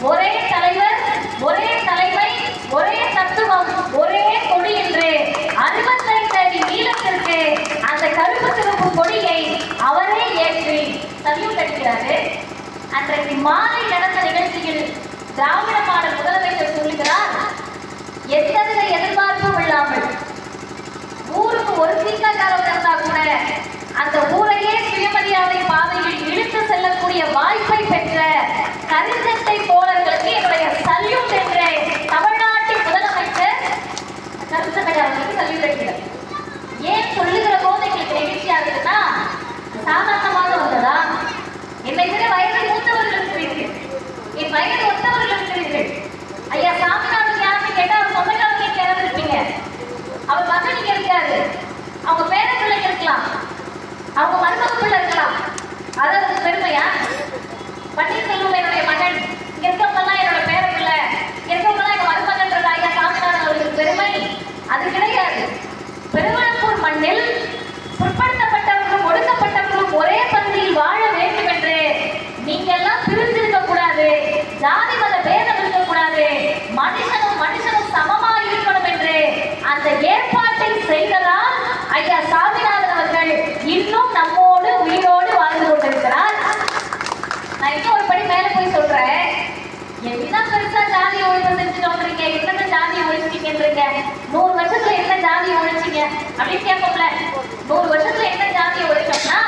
ஒரே தலைவர், ஒரே தலைமை, ஒரே தத்துவம், ஒரே கொடி என்று 65 அடி நீளத்திற்கு அந்த கருப்பு சிவப்பு கொடியை அவரே ஏற்றி சல்யூட் அடிக்கிறாரு. அன்றைக்கு மாலை நடந்த நிகழ்ச்சியில் திராவிட மாடல் முதலமைச்சர் சொல்லுகிறார், எந்தவித எதிர்பார்ப்பும் இல்லாமல் ஊருக்கு ஒரு சீக்காக்காரர் இருந்தா கூட அந்த ஊரையே சுயமரியாதை பாதையில் இழுத்து செல்லக்கூடிய வாய்ப்பை பெற்ற கரிசட்டை தோழர்களுக்கு என்னுடைய சல்யூட் என்று தமிழ்நாட்டின் முதலமைச்சர் கரிசட்டைக்காரர்களுக்கு சல்யூட் அடிக்கிறார். ஏன் சொல்லுகிற போது எங்களுக்கு நெகிழ்ச்சி ஆகுதுன்னா, சாதாரணமாக வந்ததா? என்னை விட வயது மூத்தவர்கள் இருக்கிறீர்கள், என் வயது ஒத்தவர்கள் இருக்கிறீர்கள். ஐயா சாமிநாதன் யாருன்னு கேட்டா அவர் சொந்தக்காரங்க நீங்க யாராவது இருப்பீங்க. அவர் மகன் இங்க இருக்காரு, அவங்க பேர பிள்ளைங்க இருக்கலாம், அவங்க மருமக பிள்ளை இருக்கலாம். அதாவது பெருமையா? பன்னீர்செல்வம் என்னுடைய மகன், இங்க இருக்கவங்கலாம் என்னோட பேர பிள்ளை, இங்க இருக்கவங்கலாம் எங்க மருமகன்றது ஐயா சாமிநாதன் அவர்களுக்கு பெருமை அது கிடையாது. பெருமாள்பூர் மண்ணில் பிற்படுத்தப்பட்டவர்களும் ஒடுக்கப்பட்டவர்களும் ஒரே பகுதியில் வாழ வேண்டும் என்று நீங்க எல்லாம் பிரிந்திருக்க கூடாது, ஜாதி மத பேதம் இருக்கக்கூடாது, மனுஷனும் சமமாக இருக்கணும் என்று அந்த ஏற்பாட்டை செய்ததால் ஐயா சாமிநாதன் அவர்கள் இன்னும் நம்மோடு உயிரோடு வாழ்ந்து கொண்டிருக்கிறார். நான் இன்னும் ஒரு படி மேல போய் சொல்றேன், என்ன பெருசா ஜாதி ஒழிப்பு செஞ்சுட்டோம்ன்றீங்க, என்னென்ன ஜாதி ஒழிச்சிட்டீங்கன்றீங்க, 100 வருஷத்துல என்ன ஜாதி ஒழிச்சிங்க அப்படின்னு கேட்போம்ல. 100 வருஷத்துல என்ன ஜாதி ஒழிச்சோம்னா,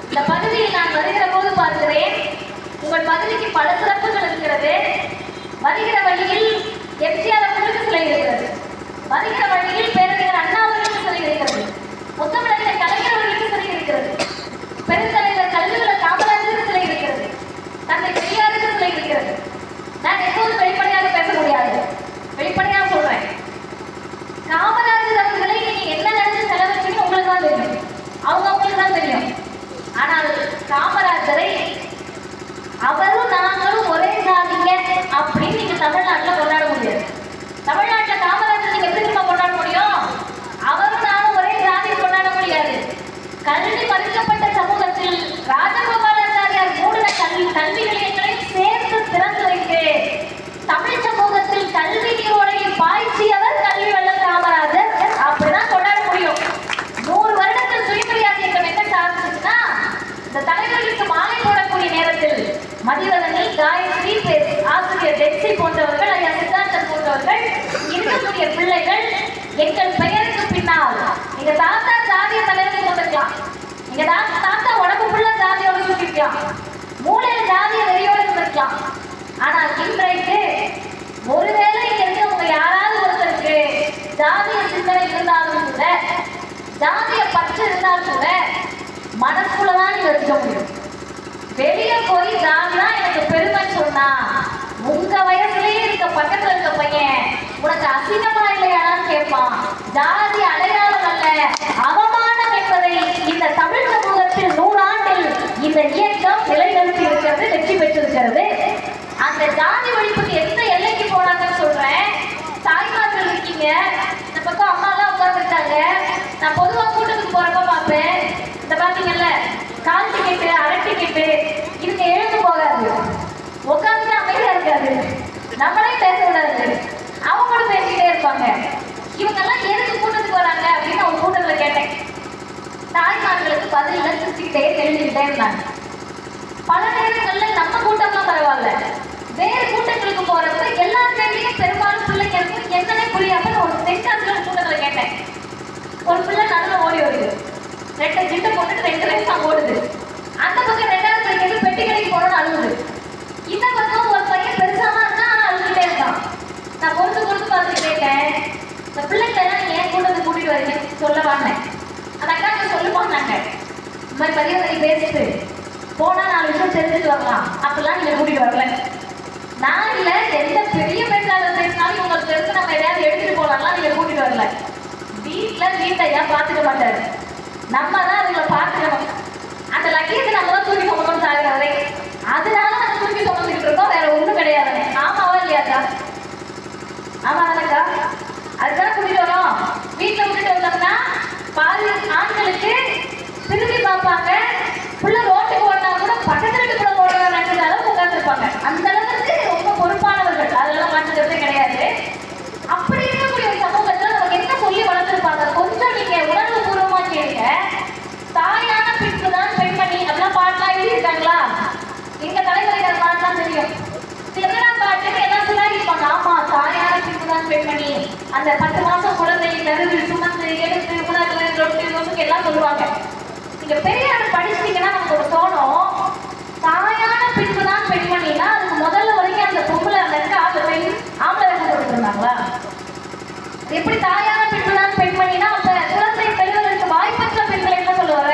இந்த பகுதியில் நான் வருகிற போது பார்க்கிறேன், உங்கள் பகுதிக்கு பல சிறப்புகள் இருக்கிறது. வருகிற வழியில் எம்ஜிஆர் அவர்களுக்கு சிலை இருக்கிறது, வருகிற வழியில் பேரறிஞர் அண்ணா அவர்களுக்கு சிலை இருக்கிறது, முத்தமிழறிஞர் கலைஞர் அவர்களுக்கு சிலை இருக்கிறது, பெருந்தலைவர் கல்வியுள்ள காமராஜருக்கு சிலை இருக்கிறது, தந்தை பெரியாருக்கு சிலை இருக்கிறது. நான் எப்போதும் வெளிப்படையாக பேச முடியாது, வெளிப்படையாக சொல்றேன். காமராஜர் அவர்களை நீங்க என்ன நினைச்சு செலவழிச்சீங்க உங்களுக்கு தான் தெரியும், அவங்களுக்கு தான் தெரியும். ஆனால் காமராஜரை அவரும் நாங்களும் ஒரே ஜாதிங்க அப்படின்னு நீங்க தமிழ்நாட்டில் கொண்டாட முடியாது. தமிழ்நாட்டில் காமராஜர் நீங்க எப்படி திரும்ப கொண்டாட முடியும்? அவரும் நானும் ஒரே ஜாதியை கொண்டாட முடியாது. கல்வி மறுக்கப்பட்ட சமூகத்தில் ராஜகோபாலாச்சாரியார் மூடின கல்வி நிலையங்களை சேர்த்து திறந்து வைத்து தமிழ் சமூகத்தில் கல்வி நீரோடையை பாய்ச்சியவர் கல்வி வள்ளல் காமராஜர். அப்படிதான் கொண்டாட முடியும். 100 வருடத்தில் சுயமரியாதை இயக்கம் என்ன சாதிச்சுன்னா, இந்த தலைவர்களுக்கு மாலை போடக்கூடிய நேரத்தில் மதிவதனி, காயத்ரி, ஆசிரியர் டெக்ஸி போன்றவர்கள், ஐயா சித்தார்த்தன் போன்றவர்கள் இருக்கக்கூடிய பிள்ளைகள் எங்கள் பெயருக்கு பின்னால் எங்க தாத்தா ஜாதிய தலைவரை கொண்டிருக்கலாம், எங்க தாத்தா உடம்பு ஃபுல்லா ஜாதியோட சுத்திருக்கலாம், மூளையில ஜாதிய வெறியோட இருந்திருக்கலாம். ஆனால் இன்றைக்கு ஒருவேளை இங்க இருக்கவங்க யாராவது ஒருத்தருக்கு ஜாதிய சிந்தனை இருந்தாலும் கூட, ஜாதிய பற்று இருந்தாலும் கூட மனசுக்குள்ளதான் நீங்க வச்சுக்க முடியும். வெளியே போய் ஜாதிதான் எனக்கு பெருமை சொன்னா, உங்க வயசுலயே இருக்க பக்கத்துல இருக்க பையன் உனக்கு அசிங்கமா இல்லையான்னு கேட்பான். ஜாதி அடையாளம் அல்ல, அவமானம் என்பதை இந்த தமிழ் சமூகத்தில் 100 ஆண்டில் இந்த இயக்கம் நிலைநிறுத்தி இருக்கிறது, வெற்றி பெற்றிருக்கிறது. அந்த ஜாதி ஒழிப்புக்கு எந்த எல்லைக்கு போனாங்கன்னு சொல்றேன். தாய்மார்கள் இருக்கீங்க, இந்த பக்கம் அம்மா எல்லாம் உட்கார்ந்துருக்காங்க. நான் பொதுவா கூட்டத்துக்கு போறப்ப பார்ப்பேன், இந்த பாத்தீங்கல்ல கால் டிக்கெட்டு, அரை டிக்கெட்டு, இதுக்கு எழுந்து போகாது, உட்காந்து அமைதியா இருக்காது, நம்மளே பேச விடாது, அவங்களும் பேசிக்கிட்டே இருப்பாங்க. இவங்கெல்லாம் எதுக்கு கூட்டத்துக்கு வராங்க அப்படின்னு அவங்க கூட்டத்துல கேட்டேன். தாய்மார்களுக்கு பதில சிரிச்சுக்கிட்டே தெரிஞ்சுக்கிட்டே இருந்தாங்க. பல நேரங்கள்ல நம்ம கூட்டம்லாம் பரவாயில்ல, வேறு கூட்டங்களுக்கு போறப்ப எல்லா கையிலையும் பெரும்பாலும் பிள்ளைங்க இருக்கும், என்னன்னே புரியாம ஒரு தென்காசில ஒரு கூட்டத்துல கேட்டேன். ஒரு பிள்ளை நடுவில் ஓடி வருது, 2 ஜிட்டை போட்டுட்டு 2 நிமிஷம் ஓடுது. அந்த பக்கம் 2வது பையனுக்கு பெட்டி கடைக்கு போகணும்னு அழுகுது. இந்த பக்கம் ஒரு பையன் பெருசாமா இருந்தா ஆனா அழுதுகிட்டே இருக்கான். நான் பொறுத்து பார்த்து கேட்டேன், இந்த பிள்ளைங்களெல்லாம் நீங்க ஏன் கூட்டத்துக்கு கூட்டிட்டு வரீங்க சொல்ல வாங்கினேன். அந்த அக்கா சொல்லுவாங்க, இந்த மாதிரி பரிவர்த்தனை பேசிட்டு போனா 4 விஷயம் தெரிஞ்சுட்டு வரலாம், அப்படிலாம் நீங்க கூட்டிட்டு வரல. நான் இல்ல, எந்த பெரிய பேச்சாளர் பேசினாலும் உங்களுக்கு தெரிஞ்சு நம்ம எதையாவது எடுத்துட்டு போனாலாம் நீங்க கூட்டிட்டு வரல. வீட்டை பார்த்துக்க மாட்டாரு, நம்ம தான் அதுங்களை பார்த்துக்கணும். அந்த லக்கியத்தை நம்ம தான் தூக்கி சுமக்கணும் சாகுறதை, அதனால நம்ம தூக்கி சுமந்துக்கிட்டு இருக்கோம், வேற ஒன்றும் கிடையாதுங்க. ஆமாவா இல்லையாக்கா? ஆமா தானக்கா? அதுதான் கூட்டிட்டு வரோம். வீட்டில் விட்டுட்டு வந்தோம்னா பாதி ஆண்களுக்கு திரும்பி பார்ப்பாங்க, புள்ள ரோட்டுக்கு ஓடினா கூட பக்கத்து வீட்டு கூட ஓடுற அளவுக்கு உட்காந்துருப்பாங்க. அந்த அளவுக்கு ரொம்ப அந்த 10 மாசம் குழந்தையை கருவில் சுமந்து எடுத்து உணர்வு ரொட்டி நோசுக்கு எல்லாம் சொல்லுவாங்க. நீங்க பெரியார் படிச்சிட்டீங்கன்னா நமக்கு ஒரு தோணும், தாயான பின்புதான் பெண்மணினா அதுக்கு முதல்ல வரைக்கும் அந்த பொம்பளை அந்த இருக்க பெண் ஆம்பளை போட்டு இருந்தாங்களா? எப்படி தாயான பின்புதான் பெண்மணினா அப்ப குழந்தை பெறுவதற்கு வாய்ப்பற்ற பெண்களை என்ன சொல்ல வர,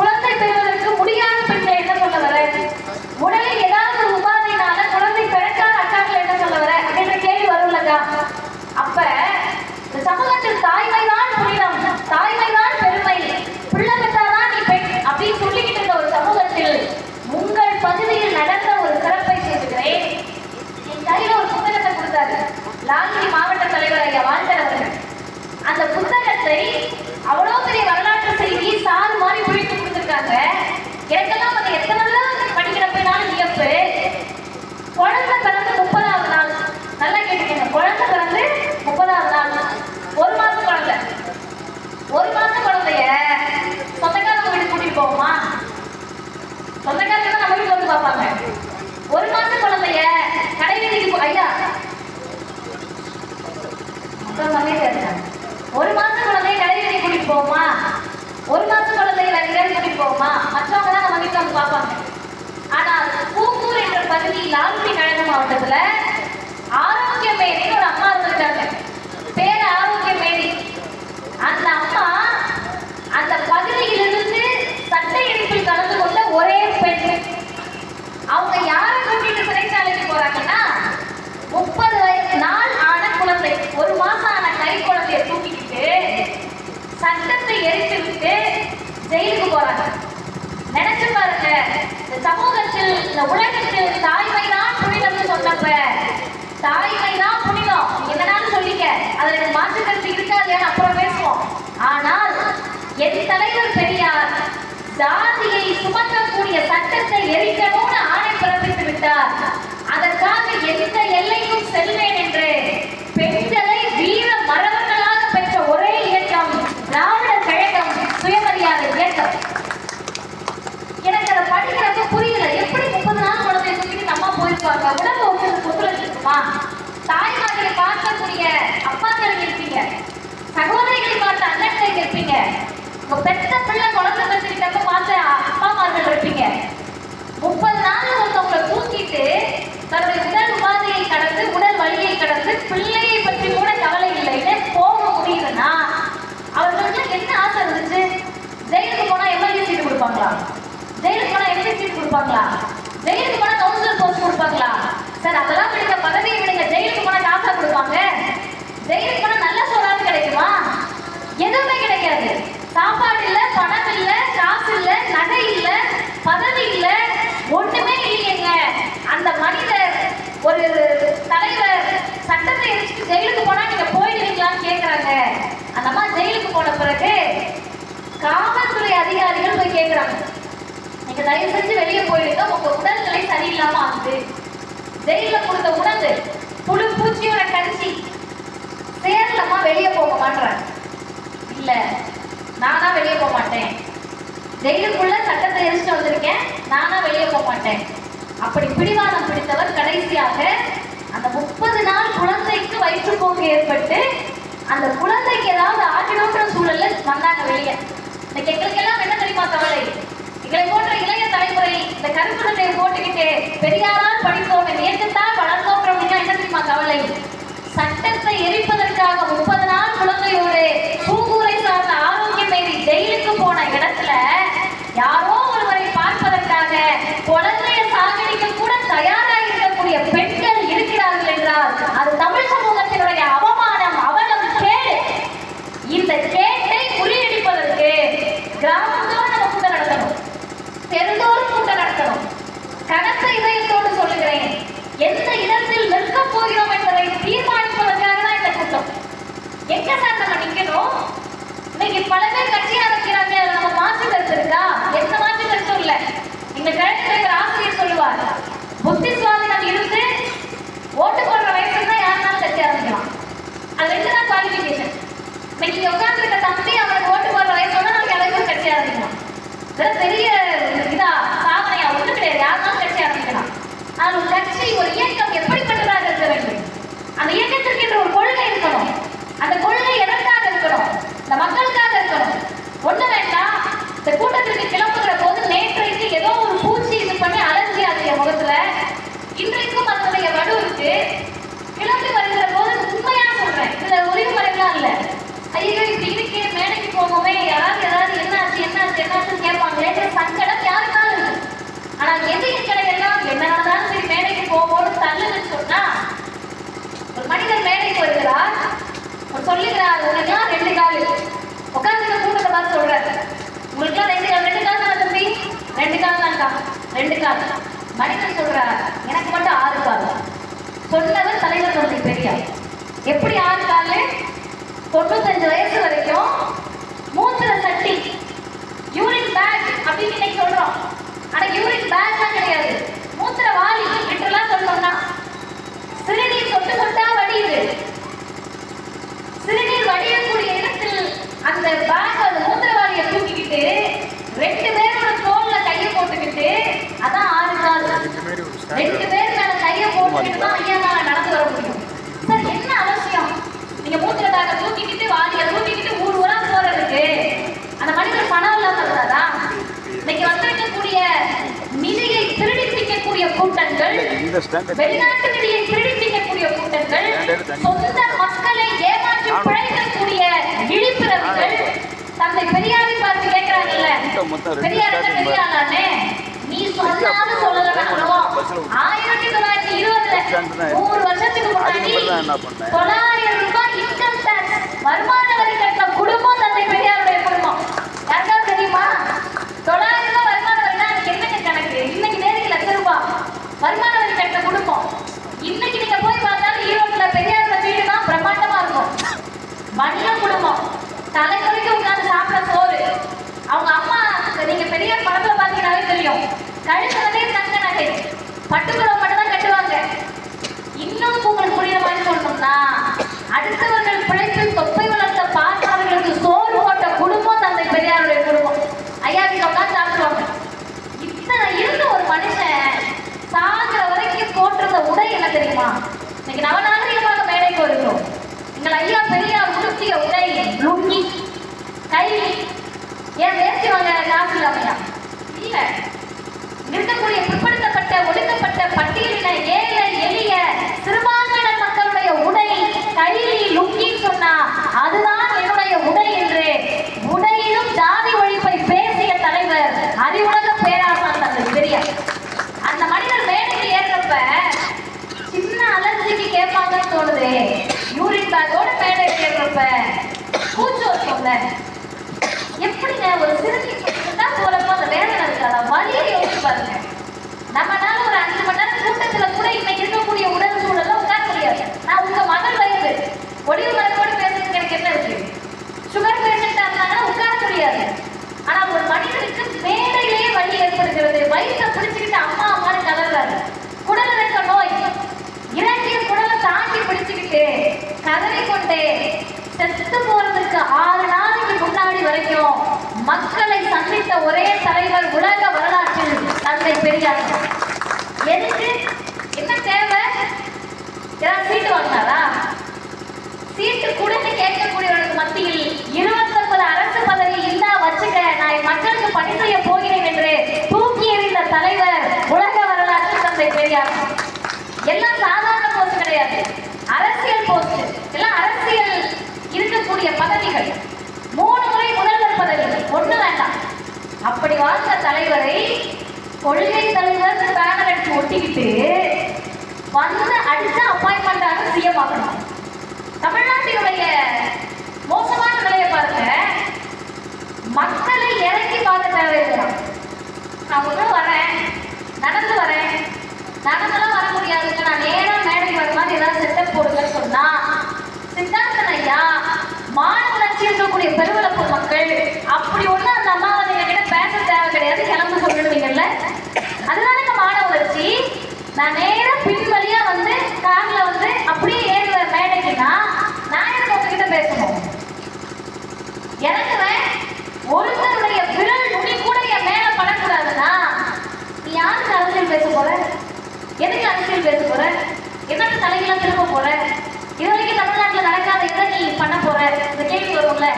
குழந்தை பெறுவதற்கு முடியாத பெண்களை என்ன சொல்ல வர, உடலில் ஏதாவது ஒரு உபாதையினால குழந்தை பிறக்காத அக்காக்கள் என்ன சொல்ல வர அப்படின்ற கேள்வி வரும்லக்கா. அப்ப இந்த சமூகத்தில் தாய்மைதான் புனிதம், தாய்மைதான் பெருமை, பிள்ளை பெற்றாதான் நீ பெண் அப்படின்னு சொல்லிக்கிட்டு இருக்க ஒரு சமூகத்தில் உங்கள் பகுதியில் நடந்த ஒரு சிறப்பை சொல்லுகிறேன். என் கையில ஒரு புத்தகத்தை கொடுத்தாரு லால்குடி மாவட்ட தலைவர் ஐயா வாழ்ந்தர் அவர்கள். அந்த புத்தகத்தை அவ்வளோ பெரிய வரலாற்று செய்தி சாறு மாதிரி ஒழித்து கொடுத்துருக்காங்க. எனக்கெல்லாம் வந்து எத்தனை படிக்கிறப்பனாலும் வியப்பு. குழந்தை பிறந்து 30வது நாள், நல்லா கேட்டுக்கங்க, குழந்தை பிறந்து 30வது நாள், 1 மாசம் குழந்தை, 1 மாசம் குழந்தைய சொந்தக்காரங்க வீட்டுக்கு கூட்டிட்டு போவோமா? சொந்தக்காரங்க தான் நம்ம வீட்டுக்கு வந்து பார்ப்பாங்க. 1 மாசம் குழந்தைய கடை வீதிக்கு ஐயா 1 மாசம் குழந்தைய கடை வீதிக்கு கூட்டிட்டு போவோமா? 1 மாசம் குழந்தைய வேற எங்கேயாவது கூட்டிட்டு போவோமா? மற்றவங்க தான் நம்ம வீட்டுல வந்து பார்ப்பாங்க. ஆனால் பூங்கூர் என்ற பகுதி லால்குடி கழக மாவட்டத்துல ஆரோக்கிய மேரின்னு ஒரு அம்மா இருந்திருக்காங்க. பேர் ஆரோக்கிய மேரி. அந்த அம்மா அந்த பகுதியிலிருந்து சட்டை எரிப்பில் கலந்து கொண்ட ஒரே பெண். அவங்க யாரை கூட்டிட்டு சிறைச்சாலைக்கு போறாங்கன்னா 30 நாள் ஆன குழந்தை, 1 மாசம் ஆன கை குழந்தைய தூக்கிக்கிட்டு சட்டத்தை எரித்து விட்டு ஜெயிலுக்கு போறாங்க. நினைச்சு பாருங்க, இந்த சமூகத்தில் இந்த உலகத்தில் தாய்மைதான் புனிதம்னு சொன்னப்ப, தாய்மைதான் புனிதம் என்னன்னு சொல்லிக்க, அதுல எனக்கு மாற்று கருத்து இருக்காது, அப்புறம் பேசுவோம். ஆனால் என் தலைவர் பெரியார் ஜாதியை சுமக்கக்கூடிய சட்டத்தை எரிக்கணும்னு ஆணை பிறப்பித்து விட்டார். அதற்காக எந்த எல்லைக்கும் செல்வேன் என்று பெண்களை வீர மரபர்களாக பெற்ற ஒரே இயக்கம் திராவிடர் கழகம் சுயமரியாதை இயக்கம். எனக்கு அதை படிக்கிறப்ப புரியல, எப்படி 30 நாள் குழந்தைய தூக்கிட்டு நம்ம போயிருப்பாங்க? உடம்பு ஒத்துழைச்சு இருக்குமா? தாய்மார்களை பார்க்கக்கூடிய அப்பாக்கள் இருப்பீங்க, சகோதரிகளை பார்த்த அண்ணன்கள் இருப்பீங்க, உங்க பெற்ற பிள்ளை குழந்தை பெற்றுக்கிட்டப்ப பார்த்த அப்பாமார்கள் இருப்பீங்க. 30 நாள் ஒருத்தவங்களை தூக்கிட்டு தன்னுடைய உடல் உபாதையை கடந்து உடல் வலியை கடந்து பிள்ளையை பற்றி கூட கவலை இல்லைன்னு போக முடியுதுன்னா அவர்களுக்கு என்ன ஆசை இருந்துச்சு? ஜெயிலுக்கு போனா எம்எல்ஏ சீட்டு கொடுப்பாங்களா? ஜெயிலுக்கு போனா எம்பி சீட்டு கொடுப்பாங்களா? ஜெயிலுக்கு போனா கவுன்சிலர் போஸ்ட் கொடுப்பாங்களா? சார் அதெல்லாம் விடுங்க, பதவியை விடுங்க. ஜெயிலுக்கு போனா காசா கொடுப்பாங்க? ஜெயிலுக்கு போனா நல்ல சோறாவது கிடைக்குமா? எதுவுமே கிடைக்காது. சாப்பாடு இல்ல, பணம் இல்ல, காசு இல்ல, நகை இல்ல, பதவி இல்ல, ஒண்ணுமே இல்லையேங்க. அந்த மனிதர் ஒரு தலைவர் சட்டத்தை எரிச்சுட்டு ஜெயிலுக்கு போனா நீங்க போயிடுவீங்களான்னு கேட்கறாங்க. அந்த அம்மா ஜெயிலுக்கு போன பிறகு காவல்துறை அதிகாரிகள் போய் கேட்கிறாங்க, நீங்க தயவு செஞ்சு வெளியே போயிடுங்க, உங்க உடல்நிலை சரியில்லாம ஆகுது. ஜெயில கொடுத்த உணவு புழு பூச்சியோட கடிச்சி சேர்லமா வெளியே போக மாட்டேன். இல்ல நானா வெளியே போக மாட்டேன், ஜெயிலுக்குள்ள சட்டத்தை எரிச்சுட்டு வந்திருக்கேன், நானா வெளியே போக மாட்டேன். அப்படி பிடிவாதம் பிடித்தவர் கடைசியாக அந்த 30 நாள் குழந்தைக்கு வயிற்றுப்போக்கு ஏற்பட்டு அந்த குழந்தைக்கு ஏதாவது ஆகிடும்ன்ற சூழல்ல வந்தாங்க வெளியே. இன்னைக்கு எங்களுக்கெல்லாம் என்ன தெரியுமா கவலை? எங்களை போன்ற இளைய தலைமுறை இந்த கருப்பு சட்டையை போட்டுக்கிட்டு பெரியாரால் படித்தோம், இயக்கத்தால் வளர்ந்தோம் அப்படின்னா என்ன தெரியுமா கவலை? சட்டத்தை எரிப்பதற்காக 30 நாள் குழந்தையோடு பூங்கூரை சார்ந்த ஆரோக்கிய மேரி ஜெயிலுக்கு போன இடத்துல யாரோ ஒருவரை பார்ப்பதற்காக குழந்தைய சாகடிக்க கூட தயாராக இருக்கக்கூடிய பெண்கள் இருக்கிறார்கள் என்றால் அது தமிழ் சமூகத்தினுடைய அவமானம், அவலம், கேடு. இந்த கேட்டை முறியடிப்பதற்கு கிராமத்தோடு நம்ம கூட்டம் நடத்தணும், தெருந்தோறும் கூட்டம் நடத்தணும். கனத்த இதயத்தோடு சொல்லுகிறேன், எந்த இடத்தில் நிற்க போகிறோம் என்பதை தீர்மானிப்பதற்காக தான் இந்த கூட்டம். எங்க சார் நம்ம நிக்கணும்? இன்னைக்கு பல பேர் கட்சி ஆரம்பிக்கிறாங்க, நம்ம மாற்று கருத்து இருக்கா? எந்த மாற்று கருத்தும் இல்லை. எங்க கழகத்தில் ஆசிரியர் சொல்லுவார், புத்தி சுவாதீனம் இருந்து ஓட்டு போடுற வயசுல தான் யாருனாலும் கட்சி ஆரம்பிக்கலாம். அது 2 தான் குவாலிஃபிகேஷன். இன்னைக்கு உட்கார்ந்து இருக்க தம்பி அவனுக்கு ஓட்டு போடுற வயசுல நாளைக்கு அனைவரும் கட்சி ஆரம்பிக்கலாம். இதெல்லாம் பெரிய இதா சாதனையா ஒன்றும் கிடையாது, யாருனாலும் கட்சி ஆரம்பிக்கலாம். ஆனால் ஒரு கட்சி, ஒரு இயக்கம் எப்படிப்பட்டதாக இருக்க வேண்டும்? அந்த இயக்கத்திற்கு ஒரு கொள்கை இருக்கணும். இருக்கா? 2 கால். மனிதன் சொல்றார் எனக்கு மட்டும் 6 கால். சொன்னவர் தலைவர் தந்தை பெரியார். எப்படி 6 கால்? 95 வயசு வரைக்கும் மூத்திர சட்டி, யூரின் பேக் அப்படின்னு இன்னைக்கு சொல்றோம். ஆனா யூரின் பேக் தான் கிடையாது, மூத்திர வாளி என்றெல்லாம் சொல்லணும்னா சிறுநீர் சொட்டு சொட்டா வடியுது. சிறுநீர் வடியக்கூடிய இடத்தில் அந்த பேக், அந்த மூத்திரவாளியை தூக்கிக்கிட்டு 2 பேரோட தோல்ல கையை போட்டுக்கிட்டு, அதான் 6 கால். 2 பேர் மேல கையை போட்டுக்கிட்டு தான் ஐயா நான் நடந்து வர முடியும். சார் என்ன அவசியம்? நீங்க மூத்திர பேக்கை தூக்கிக்கிட்டு வாளியை தூக்கிக்கிட்டு ஊரா போறதுக்கு அந்த மனிதர் பணம் இல்லாம இருந்தாரா? இன்னைக்கு வந்திருக்கக்கூடிய நிதியை திருடிப்பிக்கக்கூடிய கூட்டங்கள், வெளிநாட்டு நிதியை திருடிப்பிக்கக்கூடிய கூட்டங்கள், சொந்த மக்களை ஏமாற்றி பிழைக்கக்கூடிய இழிப்பிறவிகள் தந்தை பெரியாரை பார்த்து கேட்கிறாங்கல்ல, பெரியார் பெரியாரானே நீ சொன்னாலும் சொல்லலனாலும் 1920 100 வருஷத்துக்கு முன்னாடி 900 ரூபாய் இன்கம் டாக்ஸ் வருமான வரி கட்டின குடும்பம் தந்தை பெரியாருடைய குடும்பம். யாருக்காவது தெரியுமா? 900 ரூபாய் வருமான வரினா என்னங்க கணக்கு? இன்னைக்கு நேருக்கு ₹1,00,000 வருமான வரி கட்டின குடும்பம். இன்னைக்கு நீங்க போய் பார்த்தாலும் ஈரோட்ல பெரியாரோட வீடு தான் பிரம்மாண்டமா இருக்கும். மனித குடும்பம், தலைமுறைக்கு உட்கார்ந்து சாப்பிட சோறு. அவங்க அம்மா, நீங்க பெரியார் படத்துல பாத்தீங்கன்னாவே தெரியும், கழுத்துறதே தங்க நகை, பட்டுப்புடவை மட்டும் தான் கட்டுவாங்க. இன்னும் உங்களுக்கு புரியுற மாதிரி சொல்லணும்னா, அடுத்தவர்கள் பிழைப்பில் தொப்பை வளர்த்த பார்த்தவர்களுக்கு சோறு போட்ட குடும்பம் தந்தை பெரியாருடைய குடும்பம். ஐயா கிட்ட உட்காந்து சாப்பிடுவாங்க. இத்தனை இருந்த ஒரு மனுஷன் சாகிற வரைக்கும் போட்டிருந்த உடை என்ன தெரியுமா? இன்னைக்கு நவநாகரிகமாக மேடைக்கு வருகிறோம். எங்கள் ஐயா பெரியார் உடுத்திய உடை லுங்கி, கைலி. ஏன் வேசிவாங்க காசு இல்லாமையா? இல்ல, இருக்கக்கூடிய பிற்படுத்தப்பட்ட ஒடுக்கப்பட்ட பட்டியலின ஏழை எளிய சிறுபான்மையினர் மக்களுடைய உடை கைலி லுங்கின்னு சொன்னா அதுதான் என்னுடைய உடை என்று உடையிலும் ஜாதி ஒழிப்பை பேசிய தலைவர் அறிவுலக பேராசான் தந்தை பெரியார். அந்த மனிதர் மேடைக்கு ஏறப்ப சின்ன அலர்ஜிக்கு கேட்பாங்கன்னு தோணுது. யூரின் பேக்கோட மேடைக்கு ஏறப்ப கூச்சு வச்சோம்ல, எப்படிங்க ஒரு சிறுநீர் தான் போறப்போ அந்த வேதனை இருக்காதா? வலியை யோசிச்சு பாருங்க. நம்மளால ஒரு 5 மணி நேரம் கூட்டத்துல கூட இன்னைக்கு இருக்கக்கூடிய உடல் சூழல உட்கார முடியாது. நான் உங்க மகள் வயது ஒளிவு மரத்தோடு பேசுறதுக்கு எனக்கு என்ன இருக்கு? சுகர் பேஷண்டா இருந்தாங்கன்னா உட்கார முடியாது. ஆனா ஒரு மனிதனுக்கு மேடையிலேயே வலி ஏற்படுகிறது. வயிற்றை பிடிச்சுக்கிட்டு அம்மா அம்மான்னு கதறாரு. குடல் இருக்க நோய், இறங்கிய குடலை தாண்டி பிடிச்சுக்கிட்டு கதறி கொண்டே செத்து போறதுக்கு 6 நாளைக்கு முன்னாடி வரைக்கும் மக்களை சந்தித்த ஒரே தலைவர் உலக வரலாற்றில் தந்தை பெரியார். எதுக்கு? என்ன தேவை? ஏதாவது சீட்டு வாங்கினாரா? சீட்டு கூடன்னு கேட்கக்கூடியவர்களுக்கு மத்தியில் 29 அரசு பதவி இருந்தா வச்சுக்க, நான் மக்களுக்கு பணி செய்ய போகிறேன் என்று தூக்கி எறிந்த தலைவர் உலக வரலாற்றில் தந்தை பெரியார். எல்லாம் சாதாரண போஸ்ட் கிடையாது, அரசியல் போஸ்ட். எல்லாம் அரசியல் இருக்கக்கூடிய பதவிகள். 3 முறை முதல்வர் பதவி, 1 வேண்டாம். அப்படி வாழ்ந்த தலைவரை கொள்கை தலைவர் பேனர் அடிச்சு ஒட்டிக்கிட்டு வந்து அடிச்சா அப்பாயின்மெண்ட் ஆக சிஎம் ஆகணும். தமிழ்நாட்டினுடைய மோசமான நிலையை பாருங்க. மக்களை இறங்கி பார்க்க தேவையில்லை. நான் முதல்ல வரேன், நடந்து வரேன், நடந்தெல்லாம் வர முடியாதுங்க, நான் நேரம் மேடைக்கு வர மாதிரி ஏதாவது செட்டப் போடுங்கன்னு சொன்னா சித்தார்த்தன் ஐயா மாணவராட்சி இருக்கக்கூடிய பெருவளப்பூர் மக்கள் அப்படி ஒண்ணு அந்த அம்மாவை நீங்க கிட்ட பேச தேவை கிடையாது, கிளம்ப சொல்லிடுவீங்கல்ல. அதுதானே மாணவராட்சி. நான் நேரம் பின் வழியா வந்து கார்ல வந்து அப்படியே ஏறுவேன் மேடைக்குன்னா நான் எனக்கு உங்ககிட்ட பேசணும். இறங்குவேன், ஒருத்தருடைய விரல் நுனி கூட என் மேல படக்கூடாதுன்னா நீ யாருக்கு அரசியல் பேச போற? எதுக்கு அரசியல் பேச போற? என்னென்ன தலைகளாம் திரும்ப போற? இது வரைக்கும் தமிழ்நாட்டில் நடக்காத இதை நீ பண்ண போற? இந்த கேள்வி வரும்ல.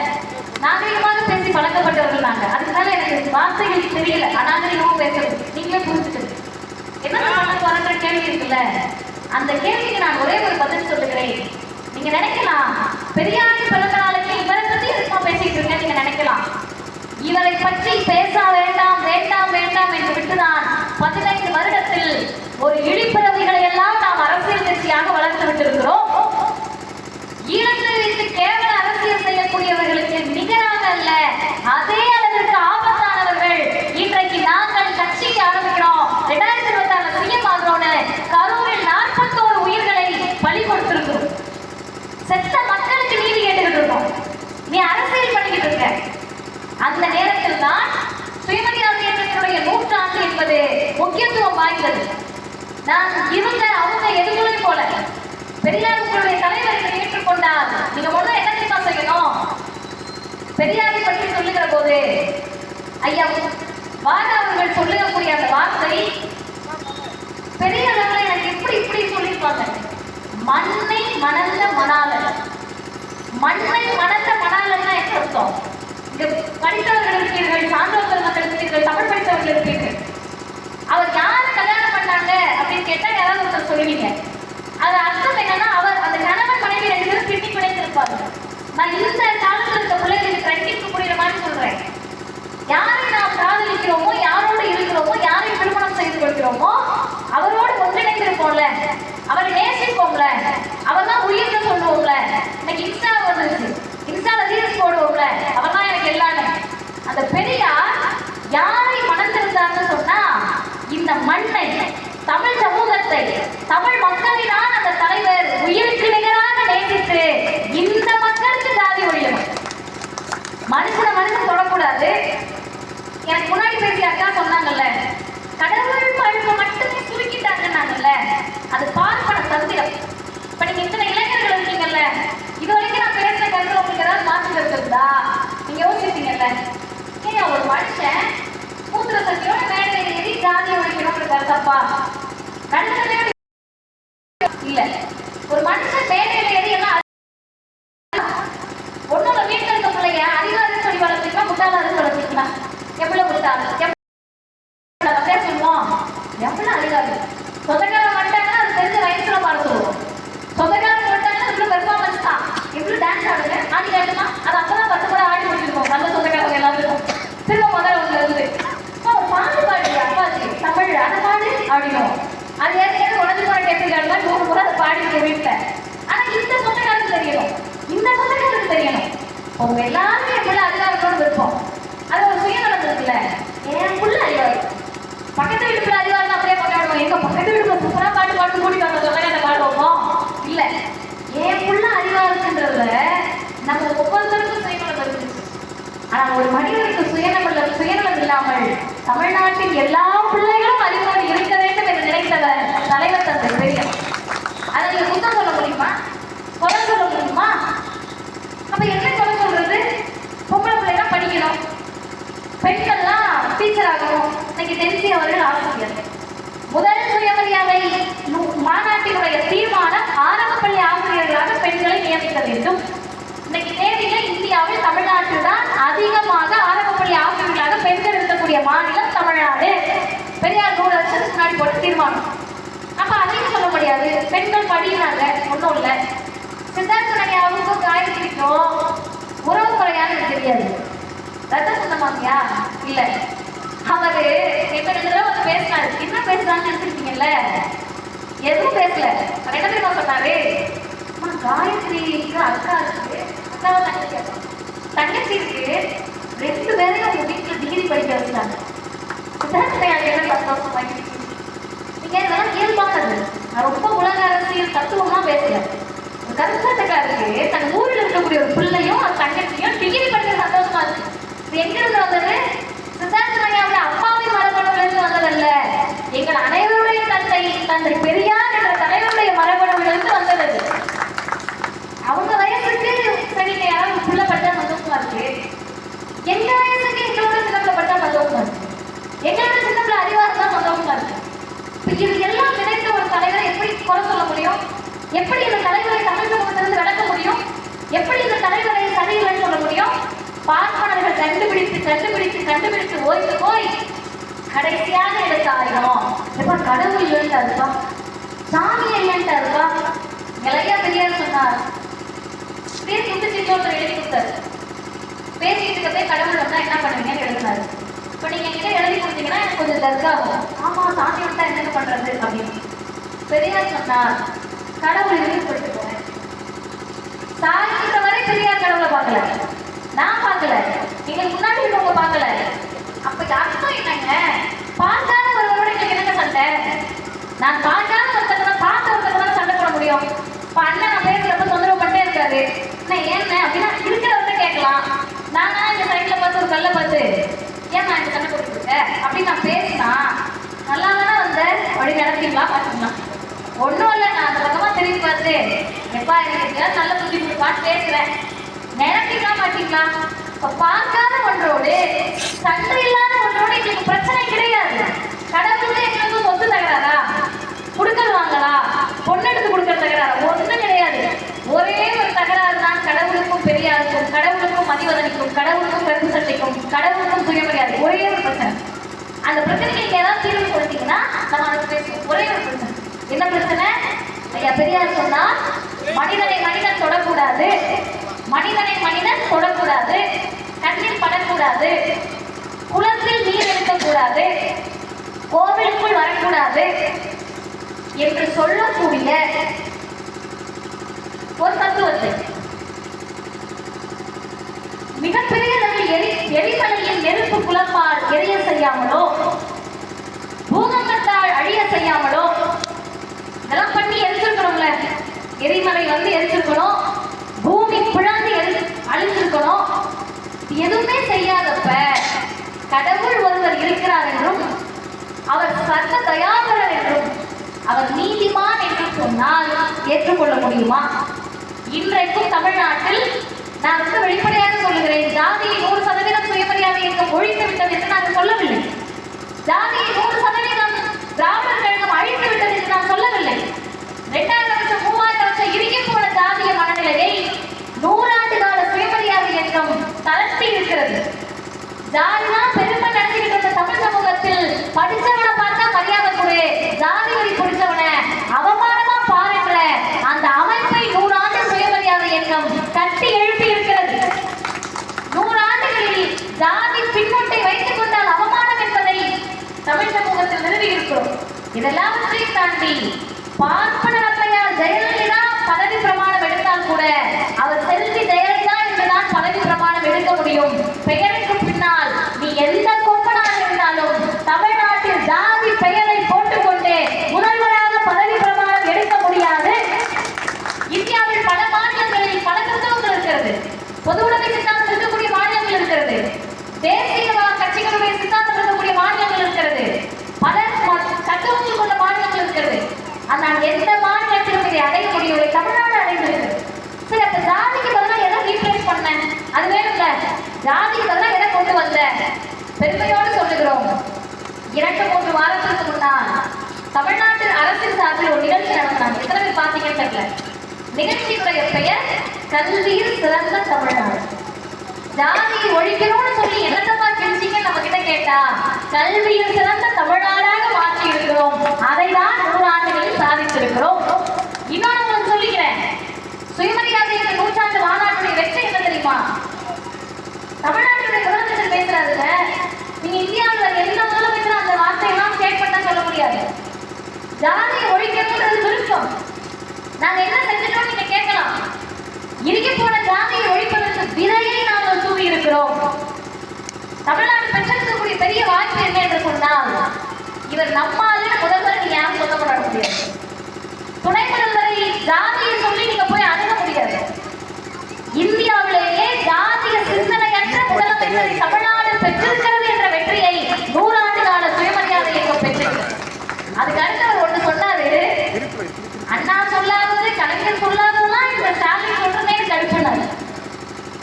நாகரிகமாக பேசி பழக்கப்பட்டவர்கள் நாங்க, அதுக்குனால எனக்கு வார்த்தைகள் தெரியல, அநாகரிகமாக பேசுறது நீங்களே புரிஞ்சுக்கிறது. என்ன பண்ண போறன்ற கேள்வி இருக்குல்ல, அந்த கேள்விக்கு நான் ஒரே ஒரு பதில் சொல்லுகிறேன். நீங்க நினைக்கலாம் பெரியாரின் பிறந்த நாளைக்கு இவரை பத்தி எதுக்குமா பேசிட்டு இருக்கேன் நீங்க நினைக்கலாம். இவரை பற்றி பேச வேண்டாம் வேண்டாம் வேண்டாம் என்று விட்டுதான் 15 வருடத்தில் ஒரு இழிப்பிறவிகளை எல்லாம் நாம் அரசியல் கட்சியாக வளர்த்து விட்டிருக்கிறோம். ஈழத்தை வைத்து கேவல அரசியல் செய்யக்கூடியவர்களுக்கு நிகராக அல்ல, அதே அளவிற்கு ஆபத்தானவர்கள் இன்றைக்கு நாங்கள் கட்சிக்கு நான் இவங்க அவங்க எதுவுமே போல. பெரியார் உங்களுடைய தலைவரை ஏற்றுக்கொண்டார். நீங்க முதல்ல என்ன தெரியுமா செய்யணும்? பெரியாரை பற்றி சொல்லுகிற போது ஐயா வாரா அவர்கள் சொல்லக்கூடிய அந்த வார்த்தை பெரிய அளவில் எனக்கு இப்படி சொல்லியிருப்பாங்க. மண்ணை மணந்த மணாளன். மண்ணை மணந்த மணாளன்னா என்ன அர்த்தம்? இங்க படித்தவர்கள் இருக்கீர்கள், சான்றோர்கள் மக்கள் இருக்கீர்கள், தமிழ் படித்தவர்கள் இருக்கீர்கள். அவர் யார் கல்யாணம் பண்ணாங்க அப்படின்னு கேட்டா யாராவது ஒருத்தர் சொல்லுவீங்க. அது அர்த்தம் என்னன்னா அவர் அந்த கணவன் மனைவி 2 பேரும் பின்னி பிணைந்திருப்பாங்க. நான் இந்த காலத்தில் இருக்க பிள்ளைகளுக்கு ட்ரெண்டிங்க்கு புரியுற மாதிரி சொல்றேன். யாரை நாம் காதலிக்கிறோமோ, யாரோடு இருக்கிறோமோ, யாரை திருமணம் செய்து கொள்கிறோமோ அவரோடு ஒன்றிணைந்திருப்போம்ல, அவரை நேசிப்போம்ல, அவர் தான் உயிர்னு சொல்லுவோம்ல. இன்னைக்கு இன்ஸ்டா வந்துருச்சு, இன்ஸ்டால ரீல்ஸ் போடுவோம்ல, அவர் தான் எனக்கு எல்லாமே. அந்த பெரியார் யாரை மணந்திருந்தார்னு சொன்னா இந்த மண்ணை, தமிழ் சமூகத்தை, தமிழ் மக்களை தான் அந்த தலைவர் உயிருக்கு நிகராக நேசித்து இந்த மக்களுக்கு ஜாதி ஒழியணும். மனுஷன் தொடக்கூடாது. எனக்கு முன்னாடி பேசிய அக்கா சொன்னாங்கல்ல, கடவுள் பழுப்பை மட்டுமே சுருக்கிட்டாங்கன்னாங்கல்ல, அது பார்ப்பன தந்திரம். இப்ப நீங்க இத்தனை இளைஞர்கள் இருக்கீங்கல்ல, இது வரைக்கும் நான் பேசின கருத்துல உங்களுக்கு ஏதாவது மாற்றம் இருக்குதா நீங்க யோசிப்பீங்கல்ல. ஏன் ஒரு மனுஷன் மூத்திர சக்தியோட மேடையில ஏறி ஜாதியை ஒழிக்கணும்னு கருத்தப்பா நடந்ததே இல்ல. ஒரு மனுஷன் மேடையில ஏறி எல்லாம் ஒன்னோட வீட்டுல இருக்க பிள்ளைய அறிவாளர் சொல்லி வளர்த்துக்கலாம், முட்டாளாரு வளர்த்துக்கலாம். எவ்வளவு முட்டாள் சொல்லுவோம், எவ்வளவு அறிவாளி. சொந்தக்காரன் வந்துட்டாங்கன்னா அது தெரிஞ்ச வயசுல பார்த்துருவோம். சொந்தக்காரன் வந்துட்டாங்கன்னா இவ்வளவு பெர்ஃபார்மன்ஸ் தான், இவ்வளவு டான்ஸ் ஆடுங்க, ஆடி காட்டுமா, அது அப்பதான் 10 கூட ஆடி முடிச்சிருக்கோம். நல்ல சொந்தக்காரங்க எல்லாருக்கும் திரும்ப முதல்ல ஒன்று இருந்து பாட்டு பாடு அப்பாச்சு தமிழ் அதை பாடு அப்படின்னும். அது ஏற்கனவே உடஞ்சு போன டேப்பிள்காரங்க 100 முறை அதை பாடிக்க வீட்டுல. ஆனா இந்த சொந்தக்காரருக்கு தெரியணும், இந்த சொந்தக்காரருக்கு தெரியணும். அவங்க எல்லாருமே என் பிள்ளை அறிவாளர்களோடு இருப்போம். அது ஒரு சுயநலம் இருக்குல்ல, என் பிள்ளை அறிவாளி, பக்கத்து வீட்டு பிள்ளை அறிவாளி அப்படியே கொண்டாடுவோம். எங்க பக்கத்து வீட்டுல சூப்பரா பாட்டு பாட்டு கூட்டிட்டு வந்த சொந்தக்கார பாடுவோமோ இல்ல. என் பிள்ளை அறிவாளுன்றதுல நம்ம ஒவ்வொருத்தருக்கும் சுயநலம் இருந்துச்சு. ஆனா ஒரு மனிதனுக்கு சுயநலம் இல்லாமல் தமிழ்நாட்டின் எல்லா பிள்ளைகளும் அறிவோடு இருக்க வேண்டும் என்று நினைத்தவர் தலைவர் தந்தை பெரியார். அதை நீங்க குத்தம் சொல்ல முடியுமா? குறை சொல்ல முடியுமா? அப்ப என்ன குறை சொல்றது? பொம்பளை பிள்ளைதான் படிக்கணும், பெண்கள்லாம் டீச்சர் ஆகணும். இன்னைக்கு தென்சி அவர்கள் ஆசிரியர். முதல் சுயமரியாதை மாநாட்டினுடைய தீர்மானம் ஆரம்ப பள்ளி ஆசிரியர்களாக பெண்களை நியமிக்க வேண்டும். இன்னைக்கு தேதியில இந்தியாவில் தமிழ்நாட்டில் தான் அதிகமாக ஆரம்ப பள்ளி ஆசிரியர்களாக பெண்கள் இருக்கக்கூடிய மாநிலம் தமிழ்நாடு. பெரியார் 100 வருஷத்துக்கு முன்னாடி போட்டு தீர்மானம். அப்ப அதையும் சொல்ல முடியாது, பெண்கள் படிக்கிறாங்க, ஒன்றும் இல்லை. சித்தார்த்த நடிகாவுக்கும் காயத்ரிக்கும் உறவு முறையான்னு எனக்கு தெரியாது. ரத்த சொந்தமாங்கயா இல்ல. அவரு இப்ப 2 தடவை வந்து பேசினாரு. என்ன பேசுறான்னு நினைச்சிருக்கீங்கல்ல, எதுவும் பேசல. அவர் என்ன தெரியுமா சொன்னாரு? காயத்ரிக்கு அக்கா இருக்கு, அக்காவை தங்கச்சி இருக்கு, 2 பேரையும் உங்க வீட்டுல டிகிரி படிக்க வச்சுட்டாங்க. என்ன சந்தோஷம் வாங்கிட்டு நீங்க இதெல்லாம் இயல்பானது. நான் ரொம்ப உலக அரசியல் தத்துவமா பேசுறேன். ஒரு கருத்தாட்டக்காருக்கு தன் ஊரில் இருக்கக்கூடிய ஒரு பிள்ளையும் ஒரு தங்கச்சியும் டிகிரி படிக்க சந்தோஷமா இருக்கு. இது எங்க இருந்து வந்தது? சித்தார்த்த அப்பாவின் மரபணுவிலிருந்து வந்ததல்ல, எங்கள் அனைவருடைய தந்தை பெரியார் என்ற தலைவருடைய மரபணுவிலிருந்து வந்தது. அவங்க வயசுக்கு சரி யாராவது புள்ள பட்டா சந்தோஷமா இருக்கு, எங்க வயசுக்கு எங்களோட சின்னப்புல பட்டா சந்தோஷமா இருக்கு, எங்களோட சின்னப்புல அறிவாக தான் சந்தோஷமா இருக்கு. இது எல்லாம் கிடைத்த ஒரு தலைவரை எப்படி குறை சொல்ல முடியும்? எப்படி இந்த தலைவரை தமிழ் சமூகத்திலிருந்து விளக்க முடியும்? எப்படி இந்த தலைவரை சரியில்லைன்னு சொல்ல முடியும்? பார்ப்பனர்கள் கண்டுபிடித்து ஓய்ந்து போய் கடைசியாக எடுத்த ஆயுதம் எப்ப கடவுள் இல்லைன்ட்டு இருப்பா, சாமி இல்லைன்ட்டு இருப்பா. நிலையா பெரியார் சொன்னார், பேர் குத்துச்சீட்டோட எழுதி கொடுத்தாரு. பேசிட்டு இருக்கே கடவுள் வந்தா என்ன பண்ணுவீங்கன்னு எழுதினாரு. இப்ப நீங்க என்கிட்ட எழுதி கொடுத்தீங்கன்னா எனக்கு கொஞ்சம் தர்காகும். ஆமா சாமி வந்தா என்ன பண்றது அப்படின்னு. பெரியார் சொன்னார், கடவுள் இழிவுபடுத்திட்டு போறேன். சாகின்ற வரை பெரியார் கடவுளை பார்க்கல, நான் பார்க்கல, எங்களுக்கு முன்னாடி இருக்கவங்க பார்க்கல. அப்ப அர்த்தம் என்னங்க? பார்க்காத ஒருவரோட எனக்கு என்னங்க சண்டை? நான் பார்க்காத ஒருத்தங்க பார்த்த ஒருத்தங்க சண்டை போட முடியும். இப்ப அண்ணன் நான் பேசுறப்ப தொந்தரவு பண்ணிட்டே இருக்காரு, நான் ஏன் அப்படின்னா இருக்கிறவர்கிட்ட கேட்கலாம். நானா இந்த சைட்ல பார்த்து ஒரு கல்லை பார்த்து ஏன் நான் இந்த சண்டை போட்டு இருக்கேன் அப்படின்னு நான் பேசினா நல்லா தானே வந்த அப்படி நினைப்பீங்களா? நான் பேசுறேன், நினைக்கலாம் மாட்டீங்களா? இப்ப பார்க்காத ஒன்றோடு சண்டை இல்லாத ஒன்றோடு எங்களுக்கு பிரச்சனை கிடையாது. கடவுளுக்கு எங்களுக்கு சொத்து தகராறா, குடுக்கல் வாங்கலா, பொண்ணெடுத்து கொடுக்கற தகராறா? ஒன்றும் கிடையாது. ஒரே ஒரு தகராறு தான் கடவுளுக்கும் பெரியாருக்கும், கடவுளுக்கும் மதிவதனிக்கும், கடவுளுக்கும் கருப்பு சட்டைக்கும், கடவுளுக்கும் சுயமரியாதை. ஒரே ஒரு பிரச்சனை. அந்த பிரச்சனைக்கு நீங்க ஏதாவது தீர்வு கொடுத்தீங்கன்னா நம்ம அதை பேசுவோம். ஒரே ஒரு பிரச்சனை. என்ன பிரச்சனை? ஐயா பெரியார் சொன்னா, மனிதனை மனிதன் தொடக்கூடாது, மனிதனை மனிதன் தொடக்கூடாது, கண்ணில் படக்கூடாது, குளத்தில் நீர் எடுக்கக்கூடாது, கோவிலுக்குள் வரக்கூடாது என்று சொல்லக்கூடிய ஒரு தத்துவத்தை மிகப்பெரிய எரிமலையின் நெருப்பு குழப்பால் எரிய செய்யாமலோ, பூகம்பத்தால் அழிய செய்யாமலோ, இதெல்லாம் பண்ணி எரிச்சிருக்கணும்ல. எரிமலை வந்து எரிச்சிருக்கணும், பூமி பிளந்து அழிஞ்சிருக்கணும். எதுவுமே செய்யாதப்ப கடவுள் ஒருவர் இருக்கிறார் என்றும், அவர் சர்வ தயாபரர் என்றும், அவர் நீதிமான் என்றும் சொன்னால் ஏற்றுக்கொள்ள முடியுமா? இன்றைக்கும் தமிழ்நாட்டில் நான் வந்து வெளிப்படையாக சொல்லுகிறேன், ஜாதியை 100% சுயமரியாதை இயக்கம் ஒழித்து விட்டது என்று நான் சொல்லவில்லை. ஜாதியை 100% திராவிடர் கழகம் அழித்து விட்டது என்று நான் சொல்லவில்லை. 2000 வருஷம் 3000 வருஷம் இறுகி போன ஜாதிய மனநிலையை 100 ஆண்டு கால சுயமரியாதை இயக்கம் தளர்த்தி இருக்கிறது. ஜாதிதான் பெருமை நடத்திக்கிட்டு இருந்த தமிழ் சமூகத்தில் படிச்சவனை பார்த்தா மரியாதை கொடு, ஜாதி வரி பிடிச்சவனை அவமானமா பாருன்ற அந்த அமைப்பை 100 ஆண்டு சுயமரியாதை இயக்கம் கட்டி எழுப்பி இருக்கிறது. 100 ஆண்டுகளில் ஜாதி பின்னொட்டை வைத்துக் கொண்டால் அவமானம் என்பதை தமிழ் சமூகத்தில் நிறுவி இருக்கிறோம். இதெல்லாவற்றையும் தாண்டி பார்ப்பன அம்மையார் ஜெயலலிதா பதவி பிரமாணம் எடுத்தால் கூட அவர் செல்வி ஜெயலலிதா என்றுதான் பதவி பிரமாணம் எடுக்க முடியும். பெயருக்கு பின்னால் நீ எந்த கொம்பனாக இருந்தாலும் தமிழ்நாட்டில் ஜாதி பெயரை போட்டுக்கொண்டு முதல்வராக பதவி பிரமாணம் எடுக்க முடியாது. இந்தியாவில் பல மாநிலங்களில் பல புத்தகங்கள் இருக்கிறது, பொது உடைமை சித்தாந்தம் இருக்கக்கூடிய மாநிலங்கள் இருக்கிறது, தேசிய கட்சிகளுடைய சித்தாந்தம் இருக்கக்கூடிய மாநிலங்கள் இருக்கிறது, பல தத்துவங்கள் கொண்ட மாநிலங்கள் இருக்கிறது. ஆனால் எந்த மாநிலத்திலும் இதை அடைய முடியவில்லை. தமிழ்நாடு அடைந்திருக்கிறது. சரி, அப்ப ஜாதிக்கு பதிலாக எதை ரீப்ளேஸ் பண்ண? அது வேணும்ல. ஜாதிக்கு பதிலாக எதை கொண்டு வந்த? பெருமையோடு சொல்லுகிறோம். 2-3 வாரத்திற்கு முன்னால் தமிழ்நாட்டு அரசின் சார்பில் ஒரு நிகழ்ச்சி நடந்தாங்க. எத்தனை பேர் பார்த்தீங்கன்னு தெரியல. நிகழ்ச்சியுடைய பெயர் கல்வியில் சிறந்த தமிழ்நாடு. ஜாதியை ஒழிக்கணும்னு சொல்லி என்னத்தமா கிழிச்சிங்க நம்ம கிட்ட கேட்டா, கல்வியில் சிறந்த தமிழ்நாடாக மாற்றி இருக்கிறோம். அதை தான் 100 ஆண்டுகளில் சாதித்திருக்கிறோம். இன்னொன்று உங்களுக்கு சொல்லிக்கிறேன், சுயமரியாதை 100 மாநாட்டுடைய வெற்றி என்ன தெரியுமா? தமிழ்நாட்டுடைய முதலமைச்சர் பேசுறாருல, நீங்க இந்தியாவில் எந்த முதலமைச்சரும் அந்த வார்த்தையெல்லாம் கேட்பட்டா சொல்ல முடியாது. ஜாதியை ஒழிக்கணும்ன்றது விருப்பம். நாங்க என்ன செஞ்சிட்டோம் நீங்க கேட்கலாம். இறுகி போன ஜாதியை ஒழிப்பதற்கு விதையை நாங்கள் தூவி இருக்கிறோம். தமிழ்நாடு பெற்றிருக்கக்கூடிய பெரிய வாய்ப்பு என்ன என்று சொன்னால், இவர் நம்மால முதல்வர் நீங்க யாரும் சொல்ல முடியாது. துணை முதல்வரை ஜாதியை சொல்லி நீங்க போய் அணுக முடியாது. இந்தியாவிலேயே ஜாதிய சிந்தனையற்ற முதலமைச்சரை தமிழ்நாடு பெற்றிருக்கிறது என்ற வெற்றியை 100 ஆண்டு கால சுயமரியாதை இயக்கம் பெற்றிருக்கிறது. அதுக்கு அடுத்து அவர் ஒன்று சொன்னாரு, அண்ணா சொல்லாதது கலைஞர் சொல்லாததெல்லாம் இந்த ஸ்டாலின் சொல்றதே கடுப்புனாரு.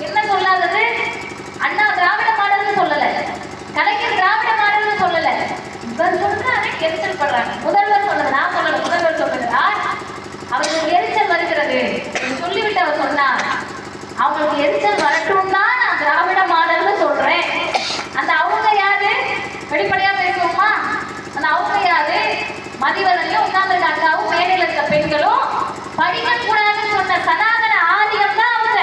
என்ன சொல்லாதது? அண்ணா திராவிட மாடல்னு சொல்லல, கலைஞர் திராவிட மாடல்னு சொல்லல, இவர் சொல்றாரு எரிச்சல் படுறாங்க. முதல்வர் சொன்னது, நான் சொல்லல, முதல்வர் சொல்லுகிறார் அவர்களுக்கு எரிச்சல் வருகிறது சொல்லிவிட்டு அவர் சொன்னார், அவங்களுக்கு எரிச்சல் வரட்டும் தான் நான் திராவிட மாடல்னு சொல்றேன். அந்த அவங்க யாரு? வெளிப்படையா பேசுவோமா? அந்த அவங்க யாரு? மதிவதனையும் உட்கார்ந்து அக்காவும் மேடையில் இருக்க பெண்களும் படிக்க கூடாதுன்னு சொன்ன சனாதன ஆதியம் தான் அவங்க.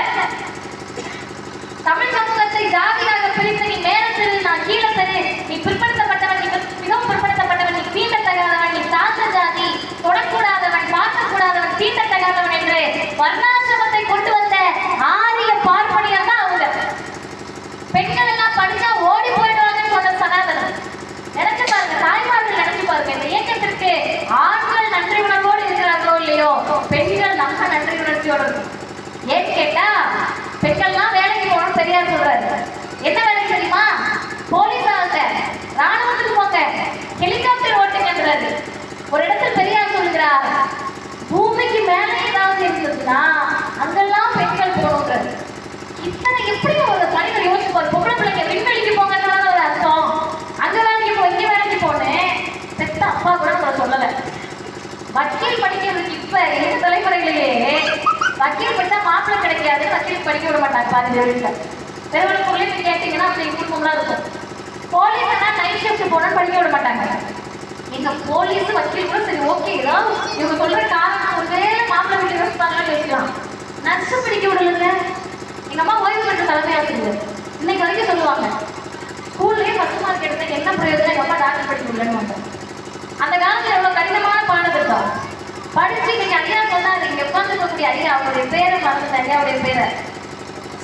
தமிழ் சமூகத்தை ஜாதியாக பிரித்து நீ மேல தெரு, நான் கீழே தெரு, நீ பிற்படுத்தப்பட்டவன், நீ மிகவும் பிற்படுத்தப்பட்டவன், நீ தீண்டத்தகாதவன், நீ தாழ்ந்த ஜாதி, தொடக்கூடாதவன், பார்க்கக்கூடாதவன், தீண்டத்தகாதவன் என்று வர்ணாசிரமத்தை கொண்டு வந்த ஆரிய பார்ப்பனியம் தான் அவங்க. பெண்கள் எல்லாம் படிச்சா ஓடி போயிடுவாங்கன்னு சொன்ன சனாதனம். நினைச்சு பாருங்க, தாய்மார்கள் நினைச்சு பாருங்க, இந்த இயக்கத்திற்கு ஆண்கள் நன்றி வக்கீல் படித்தா மாப்பிள்ளை கிடைக்காது, வக்கீல் படிக்க விட மாட்டாங்க பாதி வீட்டுல. பெருவளப்பூர்லயே போய் கேட்டீங்கன்னா அப்படி குடும்பம்லாம் இருக்கும். போலீஸ்னா நைட் ஷிஃப்ட் போனா படிக்க விட மாட்டாங்க. எங்க போலீஸ் வக்கீல் கூட சரி ஓகே, ஏதாவது இவங்க சொல்ற காரணம் ஒருவேளை மாப்பிள்ளை வீட்டு யோசிப்பாங்கன்னு யோசிக்கலாம். நர்ஸு படிக்க விடலங்க. எங்க அம்மா ஓய்வு பெற்ற தலைமை ஆசிரியர், இன்னைக்கு வரைக்கும் சொல்லுவாங்க ஸ்கூல்லயே ஃபர்ஸ்ட் மார்க் எடுத்த என்ன பிரயோஜனம், எங்க அம்மா டாக்டர் படிக்க விடலன்னு. அந்த காலத்துல எவ்வளவு கடினமான பாடத்திட்டம் படிச்சு இன்னைக்கு ஐயா சொன்னாரு. இங்க உட்காந்துருக்கக்கூடிய ஐயா, அவருடைய பேரை மறந்துட்டேன், ஐயாவுடைய பேரை.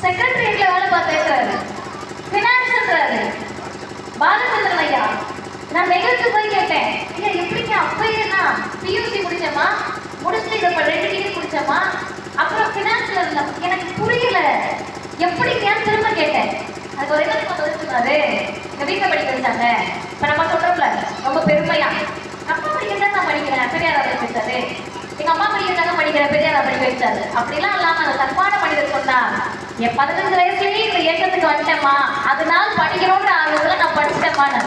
செக்ரட்டரியேட்ல வேலை பார்த்துருக்காரு, பினான்ஸ்ன்றாரு பாலச்சந்திரன் ஐயா. நான் நிகழ்ச்சி போய் கேட்டேன், ஐயா எப்படிங்க அப்பயே நான் பியூசி முடிச்சேம்மா, முடிச்சுட்டு இதை 2 டிகிரி முடிச்சேம்மா, அப்புறம் பினான்ஸ்ல இருந்தேன், எனக்கு புரியல எப்படிங்க திரும்ப கேட்டேன். அதுக்கு ஒரு என்ன பதில் சொன்னாரு, எங்க வீட்டை படிக்க வச்சாங்க. இப்ப நம்ம சொல்றோம்ல ரொம்ப பெருமையா, அப்பா படிக்கிறதா நான் படிக்கிறேன் பெரியாரா படிக்க வச்சாரு, எங்க அம்மா படிக்கிறதாங்க படிக்கிறேன் பெரியாரா படிக்க வச்சாரு. அப்படிலாம் இல்லாம அந்த தன்மான மனிதர் சொன்னா, என் 15 வயசுலயே இந்த இயக்கத்துக்கு வந்துட்டேம்மா, அதனால படிக்கிறோன்ற ஆர்வத்துல நான் படிச்சிட்டேம்மான்னு.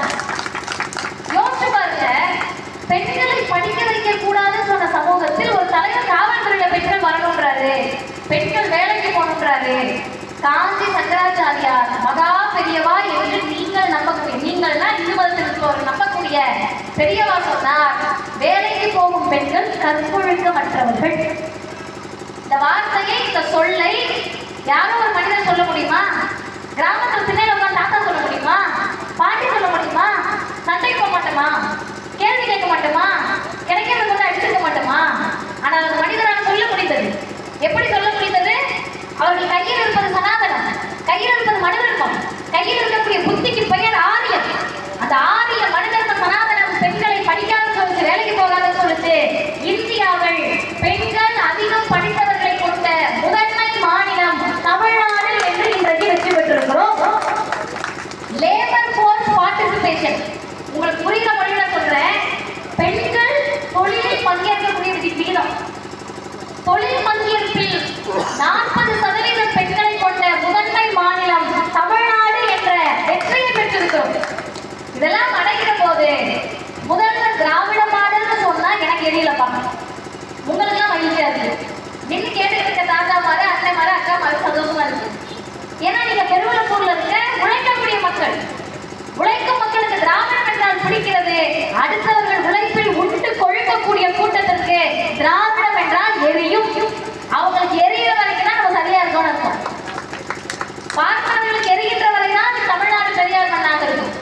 யோசிச்சு பாருங்க, பெண்களை படிக்க வைக்க கூடாதுன்னு சொன்ன சமூகத்தில் ஒரு தலைவர் காவல்துறையில பெண்கள் வரணுன்றாரு, பெண்கள் வேலைக்கு போகணுன்றாரு. காஞ்சி சங்கராச்சாரியார் மகா பெரியவா என்று நீங்கள் நம்பக்கூடிய, நீங்கள்னா இந்து மதத்தில் இருப்பவர்கள் நம்பக்கூடிய பெரியவா சொன்னார், வேலைக்கு போகும் பெண்கள் கற்பொழுக்கமற்றவர்கள். இந்த வார்த்தையை, இந்த சொல்லை யாரோ ஒரு மனிதர் சொல்ல முடியுமா? கிராமத்தில் பின்னாடி உட்காந்து தாத்தா சொல்ல முடியுமா? பாட்டி சொல்ல முடியுமா? சண்டைக்கு போக மாட்டோமா? கேள்வி கேட்க மாட்டோமா? கிடைக்கிறது கொண்டு அடிச்சிருக்க மாட்டோமா? ஆனால் அந்த மனிதரால் சொல்ல முடிந்தது. எப்படி சொல்ல முடிந்தது? அவர்கள் கையில் இருப்பது சனாதனம், கையில் இருப்பது மனிதர்க்கம், கையில் இருக்கக்கூடிய புத்திக்கு பெயர் ஆரியம். அந்த ஆரிய மனிதர்க்க சனாதனம் பெண்களை படிக்காத சொல்லிச்சு, வேலைக்கு போகாத சொல்லிச்சு. இந்தியாவில் பெண்கள் அதிகம் படித்தவர்களை கொண்ட முதன்மை மாநிலம் தமிழ்நாடு என்று இன்றைக்கு வெற்றி பெற்றிருக்கிறோம். லேபர் ஃபோர்ஸ் பார்ட்டிசிபேஷன், உங்களுக்கு புரிகிற மொழியில சொல்றேன், பெண்கள் தொழிலில் பங்கேற்கக்கூடிய வீதம், தொழில் பங்கேற்பில் 40% பெண்களை கொண்ட முதன்மை மாநிலம் தமிழ்நாடு என்ற வெற்றியை பெற்றிருக்கிறோம். இதெல்லாம் அடைகிற போது முதல்வர் திராவிட மாடல்னு சொன்னா எனக்கு எரியலப்பா, உங்களுக்குலாம் மகிழ்ச்சியா இருக்கு. நின்று கேட்டுக்கிட்டு இருக்க தாத்தா மாறு, அண்ணன் மாறு, அக்கா மாறு சந்தோஷமா இருக்கு. ஏன்னா நீங்க பெருவளப்பூர்ல இருக்க உழைக்கக்கூடிய மக்கள், உழைக்கும் மக்களுக்கு திராவிடம் என்றால் பிடிக்கிறது. அடுத்தவர்கள் உழைப்பில் உண்டு கொழுக்கக்கூடிய கூட்டத்திற்கு திராவிடம் என்றால் எரியும். அவங்களுக்கு எரிகிற வரைக்கும் தான் நம்ம சரியா இருக்கோம்னு அர்த்தம். பார்ப்பவர்களுக்கு எரிகின்ற வரைதான் தமிழ்நாடு பெரியார் மண்ணாக இருக்கும்.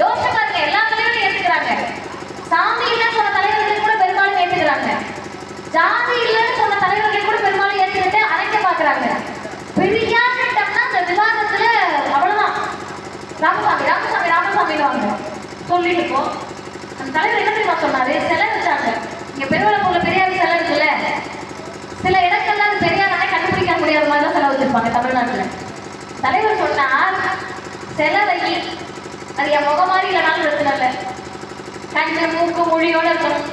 யோசிச்சு பாருங்க, எல்லா தலைவர்களும் ஏற்றுக்கிறாங்க. சாமி இல்லைன்னு சொன்ன தலைவர்களை கூட பெரும்பாலும் ஏற்றுக்கிறாங்க. ஜாதி இல்லைன்னு சொன்ன தலைவர்களை கூட பெரும்பாலும் ஏற்றுக்கிட்டு அழைக்க பார்க்குறாங்க. பெரியார்ட்டம்னா அந்த விவாதத்துல அவ்வளவுதான், ராமசாமி ராமசாமி ராமசாமின்னு வாங்க சொல்லிட்டு போ. அந்த தலைவர் என்ன தெரியுமா சொன்னாரு? சிலை வச்சாங்க. இங்க பெருவளப்பூர்ல பெரியார் சிலை இருக்குல்ல, சில இடங்கள்ல அது பெரியாரானே கண்டுபிடிக்க முடியாத மாதிரி தான் சிலை வச்சிருப்பாங்க தமிழ்நாட்டுல. தலைவர் சொன்னார், சிலை வை, அது என் முகம் மாதிரி இல்லைனாலும் பிரச்சனை இல்லை, கண்ணு மூக்கு மொழியோட இருக்கணும்,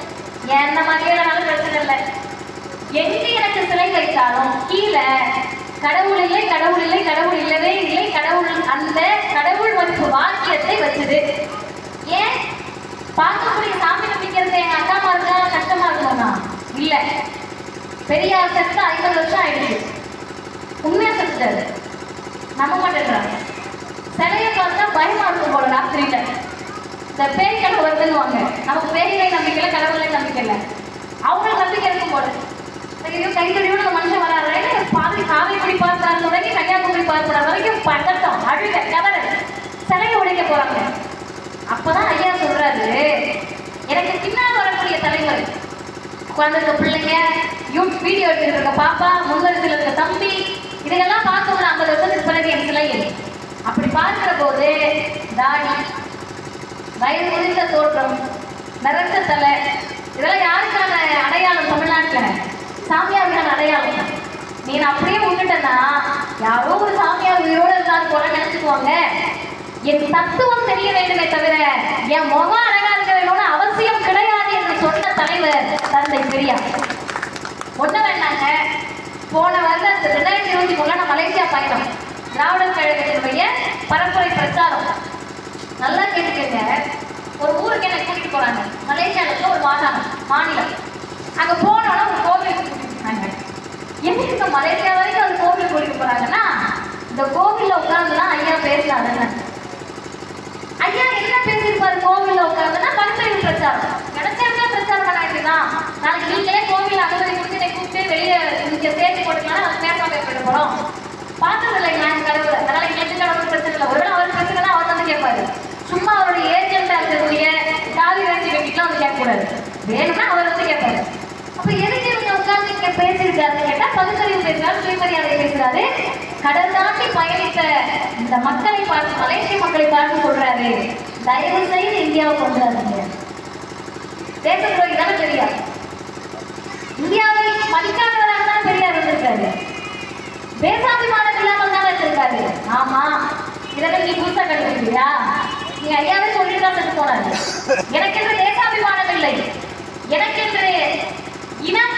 என்ன மாதிரியே இல்லைனாலும் பிரச்சனை இல்லை, எங்க எனக்கு சிலை வைத்தாலும் கீழே கடவுள் இல்லை, கடவுள் இல்லை, கடவுள் இல்லவே இல்லை, கடவுள், அந்த கடவுள் மதிப்பு வாக்கியத்தை வச்சுது. ஏன் பார்க்கக்கூடிய சாமி நம்பிக்கிறது எங்க அக்கா மாருக்கா கஷ்டமா இருக்கணும்னா இல்ல. பெரியார் செத்து 50 வருஷம் ஆயிடுச்சு, உண்மையா செத்துட்டாரு, நம்ப மாட்டேங்கிறாங்க. சிலையை பார்த்தா பயமா இருக்கும் போல ராத்திரியில. இந்த பேய் கனவு வருதுன்னுவாங்க, நமக்கு பேயிலை நம்பிக்கை இல்லை, கடவுளை நம்பிக்கை இல்லை, அவங்களுக்கு நம்பிக்கை இருக்கும் போல. கைத்தடியோட அந்த மனுஷன் வராரு, பாதி காவிரி பார்த்தாரு தொடங்கி கன்னியாகுமரி பார்ப்பட வரைக்கும் பதட்டம், அழுக, கவலை, சிலையை உடைக்க போறாங்க. அப்பதான் ஐயா சொல்றாரு, எனக்கு பின்னால் வரக்கூடிய தலைவர், குழந்தைங்க பிள்ளைங்க, வீடியோ எடுத்துட்டு இருக்க பாப்பா, முன்வரிசையில் இருக்க தம்பி, இதெல்லாம் பார்க்க ஒரு 50 வருஷத்துக்கு பிறகு என் சிலை. அப்படி பார்க்கிற போது தாடி, வயது முதிர்ந்த தோற்றம், நிறைஞ்ச தலை, இதெல்லாம் யாருக்கான அடையாளம்? தமிழ்நாட்டில் சாமியாருக்கான அடையாளம். நீ அப்படியே விட்டுட்டேன்னா யாரோ ஒரு சாமியார் உயிரோடு இருந்தாலும் போல நினைச்சுக்குவாங்க. என் தத்துவம் தெரிய வேண்டுமே தவிர என் முகம் அழகா இருக்க வேணும்னு அவசியம் கிடையாது என்று சொன்ன தலைவர் தந்தை பெரியார். ஒண்ணு வேண்டாங்க, போன வருடம் 2023 நான் மலேசியா பயணம், திராவிடர் கழகத்தினுடைய பரப்புரை பிரச்சாரம். நல்லா கேட்டுக்கங்க, ஒரு ஊருக்கு என்ன கூட்டிட்டு போறாங்க, மலேசியாவுக்கு ஒரு மாநிலம். அங்க போனோம்னா ஒரு கோவிலுக்கு கூட்டிட்டு போனாங்க. எனக்கு இந்த பேசினாருன்னு. ஐயா என்ன பேசியிருப்பாரு கோவில்ல உட்கார்ந்துன்னா பகுத்தறிவு பிரச்சாரம். கிடைச்சவங்க பிரச்சாரம் பண்ணாதான் நாளைக்கு நீங்களே கோவில்ல அனுமதி கொடுத்து என்னை கூப்பிட்டு வெளியே இங்க சேர்த்து போட்டுக்கலாம் நம்ம பேசாம போயிட்டு போறோம். பார்த்ததில்லை நான் கடவுள், அதனால எங்களுக்கு கடவுள் பிரச்சனை இல்லை. ஒருவேளை அவர் பிரச்சனை தான் அவர் வந்து கேட்பாரு. சும்மா அவருடைய ஏஜென்டா இருக்கக்கூடிய காவி வேண்டி வெட்டிக்கலாம் வந்து கேட்கக்கூடாது. வேணும்னா அவர் வந்து கேட்பாரு. அப்ப எதுக்கு இவங்க உட்கார்ந்து இங்க பேசியிருக்காருன்னு கேட்டா பகுத்தறிவு பேசுறாரு, சுயமரியாதை பேசுறாரு. கடல் தாண்டி பயணித்த இந்த மக்களை பார்த்து, மலேசிய மக்களை பார்த்து சொல்றாரு, தயவு செய்து இந்தியாவுக்கு வந்துடாதீங்க. தேச துரோகி தானே பெரியார். இந்தியாவை மதிக்காதவராக தான் பெரியார் இருந்திருக்காரு. தேசாபிமானம் இல்லாமல் தானே இருந்திருக்காரு. ஆமா, இதெல்லாம் நீ புதுசா கண்டுபிடிக்கிறியா? நீ ஐயாவே சொல்லிட்டு தான் செத்து போனாரு. எனக்கென்று தேசாபிமானம் இல்லை, எனக்கென்று இனம்,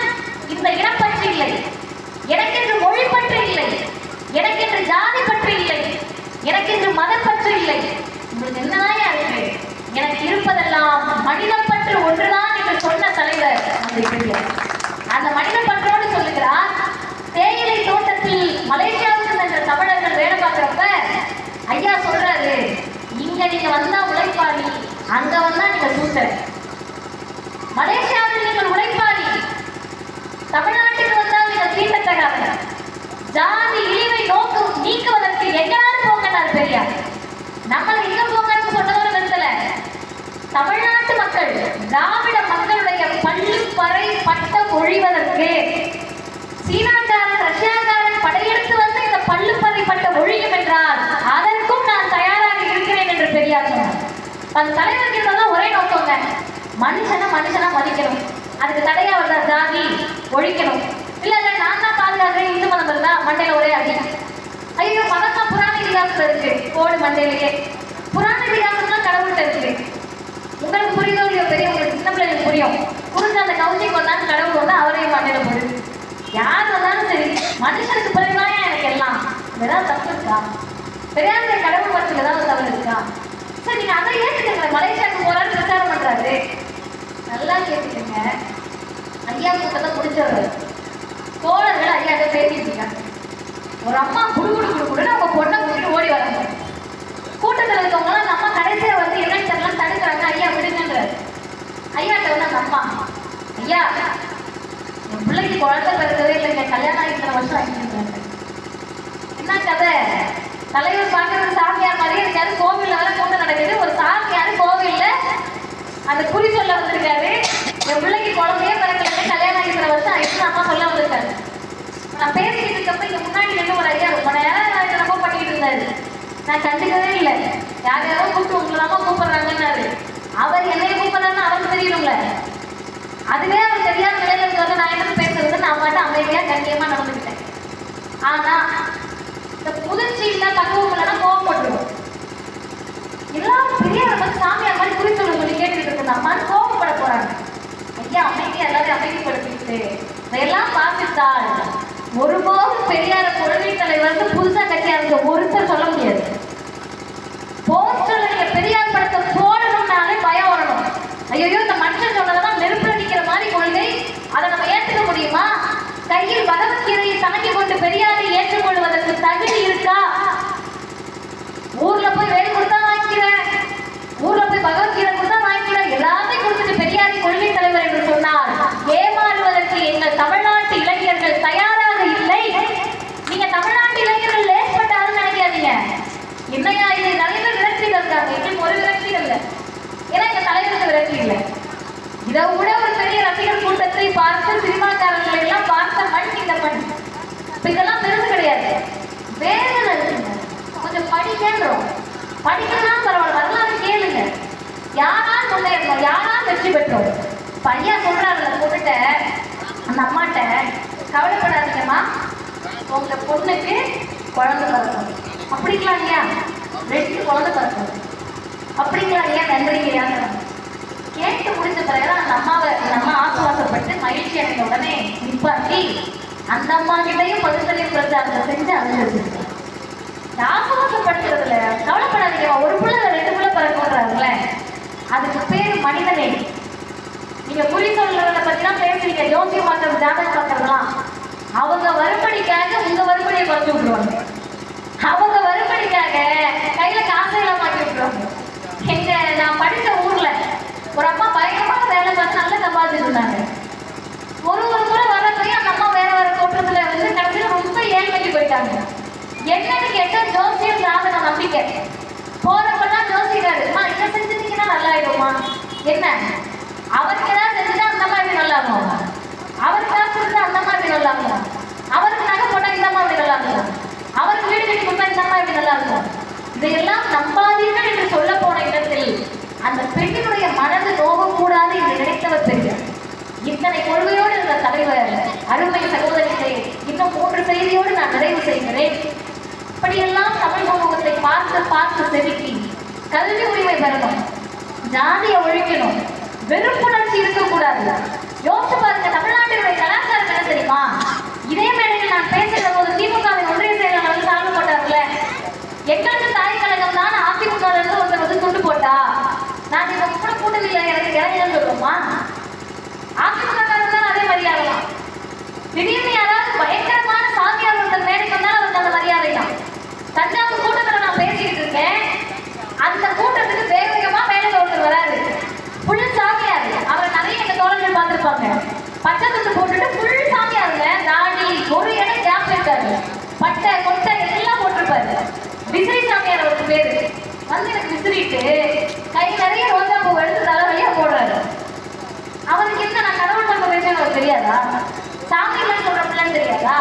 இந்த இனம் பற்றி இல்லை, எனக்கென்று மொழி பற்றி இல்லை, எனக்கென்று ஜாதி பற்றி இல்லை, எனக்கென்று மதம் பற்றி இல்லை. உங்களுக்கு என்னதான் இருக்கு? எனக்கு இருப்பதெல்லாம் மனிதம் பற்று ஒன்றுதான் என்று சொன்ன தலைவர் அந்த மனித பற்றோடு சொல்லுகிறார். தேயிலை தோட்டத்தில் மலேசியாவுக்கு சென்ற தமிழர்கள் வேலை பார்க்கிறப்ப ஐயா சொல்றாரு, இங்க நீங்க வந்தா உழைப்பாளி, அங்க வந்தா நீங்க சூட்டர். மலேசியாவில் நீங்கள் உழைப்பாளி, தமிழ்நாட்டுக்கு வந்தால் நீங்கள் தீண்டத்தகாத. ஜாதி இழிவை நீக்குவதற்கு எங்களாவது போங்கன்னார் பெரியார். நம்மளை எங்க போங்கன்னு சொன்னதோட நிறுத்தல. தமிழ்நாட்டு மக்கள், திராவிட மக்களுடைய பள்ளி பறை பட்டம் ஒழிவதற்கு சீனாக்காரன் ரஷ்யாக்காரன் படையெடுத்து வந்து இந்த பள்ளுப்பறை பட்டம் ஒழியும் என்றால் அதற்கும் நான் தயாராக இருக்கிறேன் என்று பெரியார் சொன்னார். அந்த தலைவருக்கு இருந்ததான் ஒரே நோக்கங்க, மனுஷனா மதிக்கணும். அதுக்கு தடையா வந்த ஜாதி ஒழிக்கணும். இல்ல நான் தான் பாதுகாக்கிறேன், இந்து மதம் இருந்தா மண்டையில ஒரே அடி. ஐயோ மதம் தான் புராண இதிகாசத்துல இருக்கு, போடு மண்டையிலேயே. புராண இதிகாசம்லாம் கடவுள்கிட்ட இருக்கு. உங்களுக்கு புரியுதோ இல்லையோ, பெரியவங்களுக்கு சின்ன பிள்ளைங்களுக்கு புரியும். புரிஞ்ச அந்த கவுசிக்கு வந்தாலும் கடவுள் வந்து அவரையும் மண்டையில போடு. யார் வந்தாலும் சரி, மனுஷனுக்கு பிறகுதான் எனக்கு எல்லாம். ஏதாவது தப்பு இருக்கா? பெரியாருடைய கடவுள் பட்சத்தில் ஏதாவது தவறு இருக்கா? சரி, நீங்க அதை ஏற்றுக்கங்க. மலேசியாவுக்கு போறாரு, பிரச்சாரம் பண்றாரு, நல்லா கேட்டுக்கங்க. ஐயா கூட்டத்தை முடிச்சிடுறாரு. தோழர்கள் ஐயாட்ட பேசிட்டு இருக்காங்க. ஒரு அம்மா குடுன்னு அவங்க பொண்ணை கூட்டிட்டு ஓடி வராங்க. கூட்டத்தில் இருக்கவங்க அந்த அம்மா கடைசியா வந்து என்னன்னு தெரியலாம் தடுக்கிறாங்க. ஐயா விடுங்கன்றாரு. ஐயாட்ட வந்து அந்த அம்மா, ஐயா என் பிள்ளைக்கு குழந்தை பிறக்கவே இல்லைங்க, கல்யாணம் ஆகி இத்தனை வருஷம் ஆகிட்டு. என்ன கதை? தலைவர் பார்க்கறது சாமியார் மாதிரி இருக்காரு. கோவில்ல வேலை கூட்டம் நடக்குது. ஒரு சாமியார் கோவில்ல அந்த குறி சொல்ல வந்திருக்காரு. என் பிள்ளைக்கு குழந்தையே பிறக்கலைங்க, கல்யாணம் ஆகி இத்தனை வருஷம் ஆயிடுச்சு அம்மா சொல்ல வந்திருக்காரு. நான் பேசிக்கிட்டு இருக்கப்ப இங்க முன்னாடி நின்று ஒரு ஐயா ரொம்ப நேரம் என்னமோ பண்ணிக்கிட்டு இருந்தாரு. நான் கண்டுக்கவே இல்லை. யாரையாரோ கூப்பிட்டு உங்களதாம கூப்பிடுறாங்கன்னாரு. அவர் என்னைய கூப்பிடுறாருன்னு அவருக்கு தெரியணும்ல. அதுவே அவர் தெரியாத நிலையில இருக்கிறது நான் என்ன பேசுறது, நான் மட்டும் அமைதியா கண்ணியமா நடந்துக்கிட்டேன். ஆனா இந்த முதிர்ச்சி இல்ல தகவல் இல்லைன்னா கோவப்பட்டுருவோம். எல்லாரும் பெரியவரை வந்து சாமியார் மாதிரி குறிச்சொல்ல சொல்லி கேட்டுட்டு இருக்கு. அம்மான்னு கோவப்பட போறாங்க. ஐயா அமைதியா எல்லாரும் அமைதிப்படுத்திட்டு இதெல்லாம் பார்த்துட்டால் ஒருபோதும் பெரியார கொள்கை தலைவர் புதுசா கட்சி அவங்க ஒருத்தர் சொல்ல முடியாது. போஸ்டர்ல நீங்க பெரியார் படத்தை போடணும்னாலே பயம் வரணும். ஐயோ இந்த மனுஷன் சொன்னதெல்லாம் நெருப்புல நிக்கிற மாதிரி கொள்கை, அதை நம்ம ஏற்றுக்க முடியுமா? கையில் பகவத்கீதையை தாங்கி கொண்டு பெரியாரை ஏற்றுக்கொள்வதற்கு தகுதி இருக்கா? ஊர்ல போய் வேலை கொடுத்தா வாங்கிக்கிறேன், ஊர்ல போய் பகவத்கீதை கொடுத்தா வாங்கிக்கிறேன், எல்லாத்தையும் கொடுத்துட்டு பெரியாரை கொள்கை தலைவர் என்று சொன்னால் ஏமாறுவதற்கு எங்கள் தமிழ்நாட்டு இளைஞர்கள் தயாராக இல்லை. நீங்க தமிழ்நாட்டு இளைஞர்கள் லேஸ்பட்டாருன்னு நினைக்காதீங்க. என்னையா இது நிறைய பேர் விரக்திகள் இருக்காங்க. எங்களுக்கு ஒரு விரக்திகள் இல்லை, ஏன்னா எங்க தலைவருக்கு விரக்தி இல்லை. இதை விட ஒரு பெரிய ரசிகர் கூட்டத்தை பார்த்து சினிமாக்காரர்களை எல்லாம் பார்த்த மண் இந்த மண். இப்ப இதெல்லாம் பெருசு கிடையாது, வேதனை இருக்குங்க. கொஞ்சம் படிக்கன்றோம், படிக்கலாம் பரவாயில்ல, வரலாறு கேளுங்க. யாரால் முன்னேறணும், யாரால் வெற்றி பெற்றோம். பையா சொல்றாங்கல்ல போட்டுட்ட அந்த அம்மாட்ட, கவலைப்படாதீங்கம்மா, உங்க பொண்ணுக்கு குழந்தை பிறக்கும். அப்படிங்களா இல்லையா? 2 குழந்தை பிறக்கும். அப்படிங்களா இல்லையா? நன்றிங்கய்யா. கேட்டு முடிச்ச பிறகுதான் அந்த அம்மா ஆசுவாசப்பட்டு மகிழ்ச்சி அடைந்த உடனே நிப்பாட்டி அந்த அம்மா கிட்டையும் பகுத்தறிவு பிரச்சாரத்தை செஞ்சு அனுபவிச்சிருக்கேன். ஆசுவாசப்படுத்துறதுல கவலைப்படாதீங்க, ஒரு புள்ள 2 புள்ள பிறக்கும்ன்றாங்கல்ல, அதுக்கு பேர் மனிதனே. நீங்க குறி சொல்றத பத்தி தான் பேசுறீங்க, ஜோசியம் பார்க்கறது, ஜாதகம் பார்க்கறதுலாம். அவங்க வறுபடிக்காக உங்க வறுபடியை குறைச்சு விட்டுருவாங்க. அவங்க வறுமணிக்காக கையில காசையெல்லாம் மாட்டி விட்டுருவாங்க. நான் படித்த ஊர்ல ஒரு அம்மா பயங்கரமான வேலை பார்த்து நல்லா சம்பாதிச்சுட்டு இருந்தாங்க. ஒரு முறை வர போய் அந்த அம்மா வேற தோற்றத்துல வந்து கடைசியில் ரொம்ப ஏழ்மைக்கு போயிட்டாங்க. என்னன்னு கேட்டா ஜோசியம் சாதன நம்பிக்கை. போறப்பெல்லாம் ஜோசியராரு இதை செஞ்சுட்டீங்கன்னா நல்லா ஆயிடுமா, என்ன அவருக்கு ஏதாவது செஞ்சுட்டா அந்த மாதிரி நல்லா ஆகும், அவருக்கு ஏதாவது செஞ்சா அந்த மாதிரி நல்லா இருக்கும், அவருக்கு நகை போட்டா இந்த மாதிரி நல்லா இருக்கும், அவருக்கு வீடு கட்டி கொடுத்தா இந்த மாதிரி நல்லா இருக்கும். இதையெல்லாம் நம்பாதீர்கள் என்று சொல்ல போன இடத்தில் அந்த பெண்ணினுடைய மனது நோகக்கூடாது என்று நினைத்தவர் பெரியார். இத்தனை கொள்கையோடு இருந்த தலைவர் அருமை சகோதரிகளை இன்னும் 3 செய்தியோடு நான் நிறைவு செய்கிறேன். இப்படியெல்லாம் தமிழ் சமூகத்தை பார்த்து பார்த்து செதுக்கி கல்வி உரிமை பெறணும், ஜாதியை ஒழிக்கணும், வெறுப்புணர்ச்சி இருக்கக்கூடாது. யோசிச்சு பாருங்க, தமிழ்நாட்டினுடைய கலாச்சாரம் என்ன தெரியுமா? இதே மேடையில் நான் பேசுகிற போது திமுகவின் ஒன்றிய செயலாளர் வந்து சால்வு போட்டார்ல, எங்களுக்கு தாய் கழகம் தான் அதிமுக ஒருத்தர் வந்து துண்டு போட்டா நான் இதை கூட கூட்டவில்லை, எனக்கு இறங்கன்னு சொல்லுவோமா? அதிமுக தான் அதே மரியாதை தான். திடீர்னு யாராவது பயங்கரமான சாமியார் ஒருத்தர் மேடைக்கு வந்தால் அவருக்கு அந்த மரியாதை தான். தஞ்சாவூர் கூட்டத்தில் நான் பேசிக்கிட்டு இருக்கேன், அந்த கூட்டத்துக்கு வேக வேகமா மேலே ஒருத்தர் வராரு, புல் சாமியார். அவரை நிறைய எங்க தோழர்கள் பார்த்துருப்பாங்க. பச்சை துண்டு போட்டுட்டு புல் சாமியாருங்க, தாடி ஒரு இடம் கேப் இருக்காரு, பட்டை கொட்டை எல்லாம் போட்டிருப்பாரு. விசிறி சாமியார் அவருக்கு பேரு. வந்து எனக்கு விசிறிட்டு கை நிறைய ரோஜா பூ எடுத்து தலை வழியா போடுறாரு. அவருக்கு என்ன நான் கடவுள் பண்பு பேசுறேன்னு அவருக்கு தெரியாதா? சாமி இல்லைன்னு சொல்ற பிள்ளைன்னு தெரியாதா?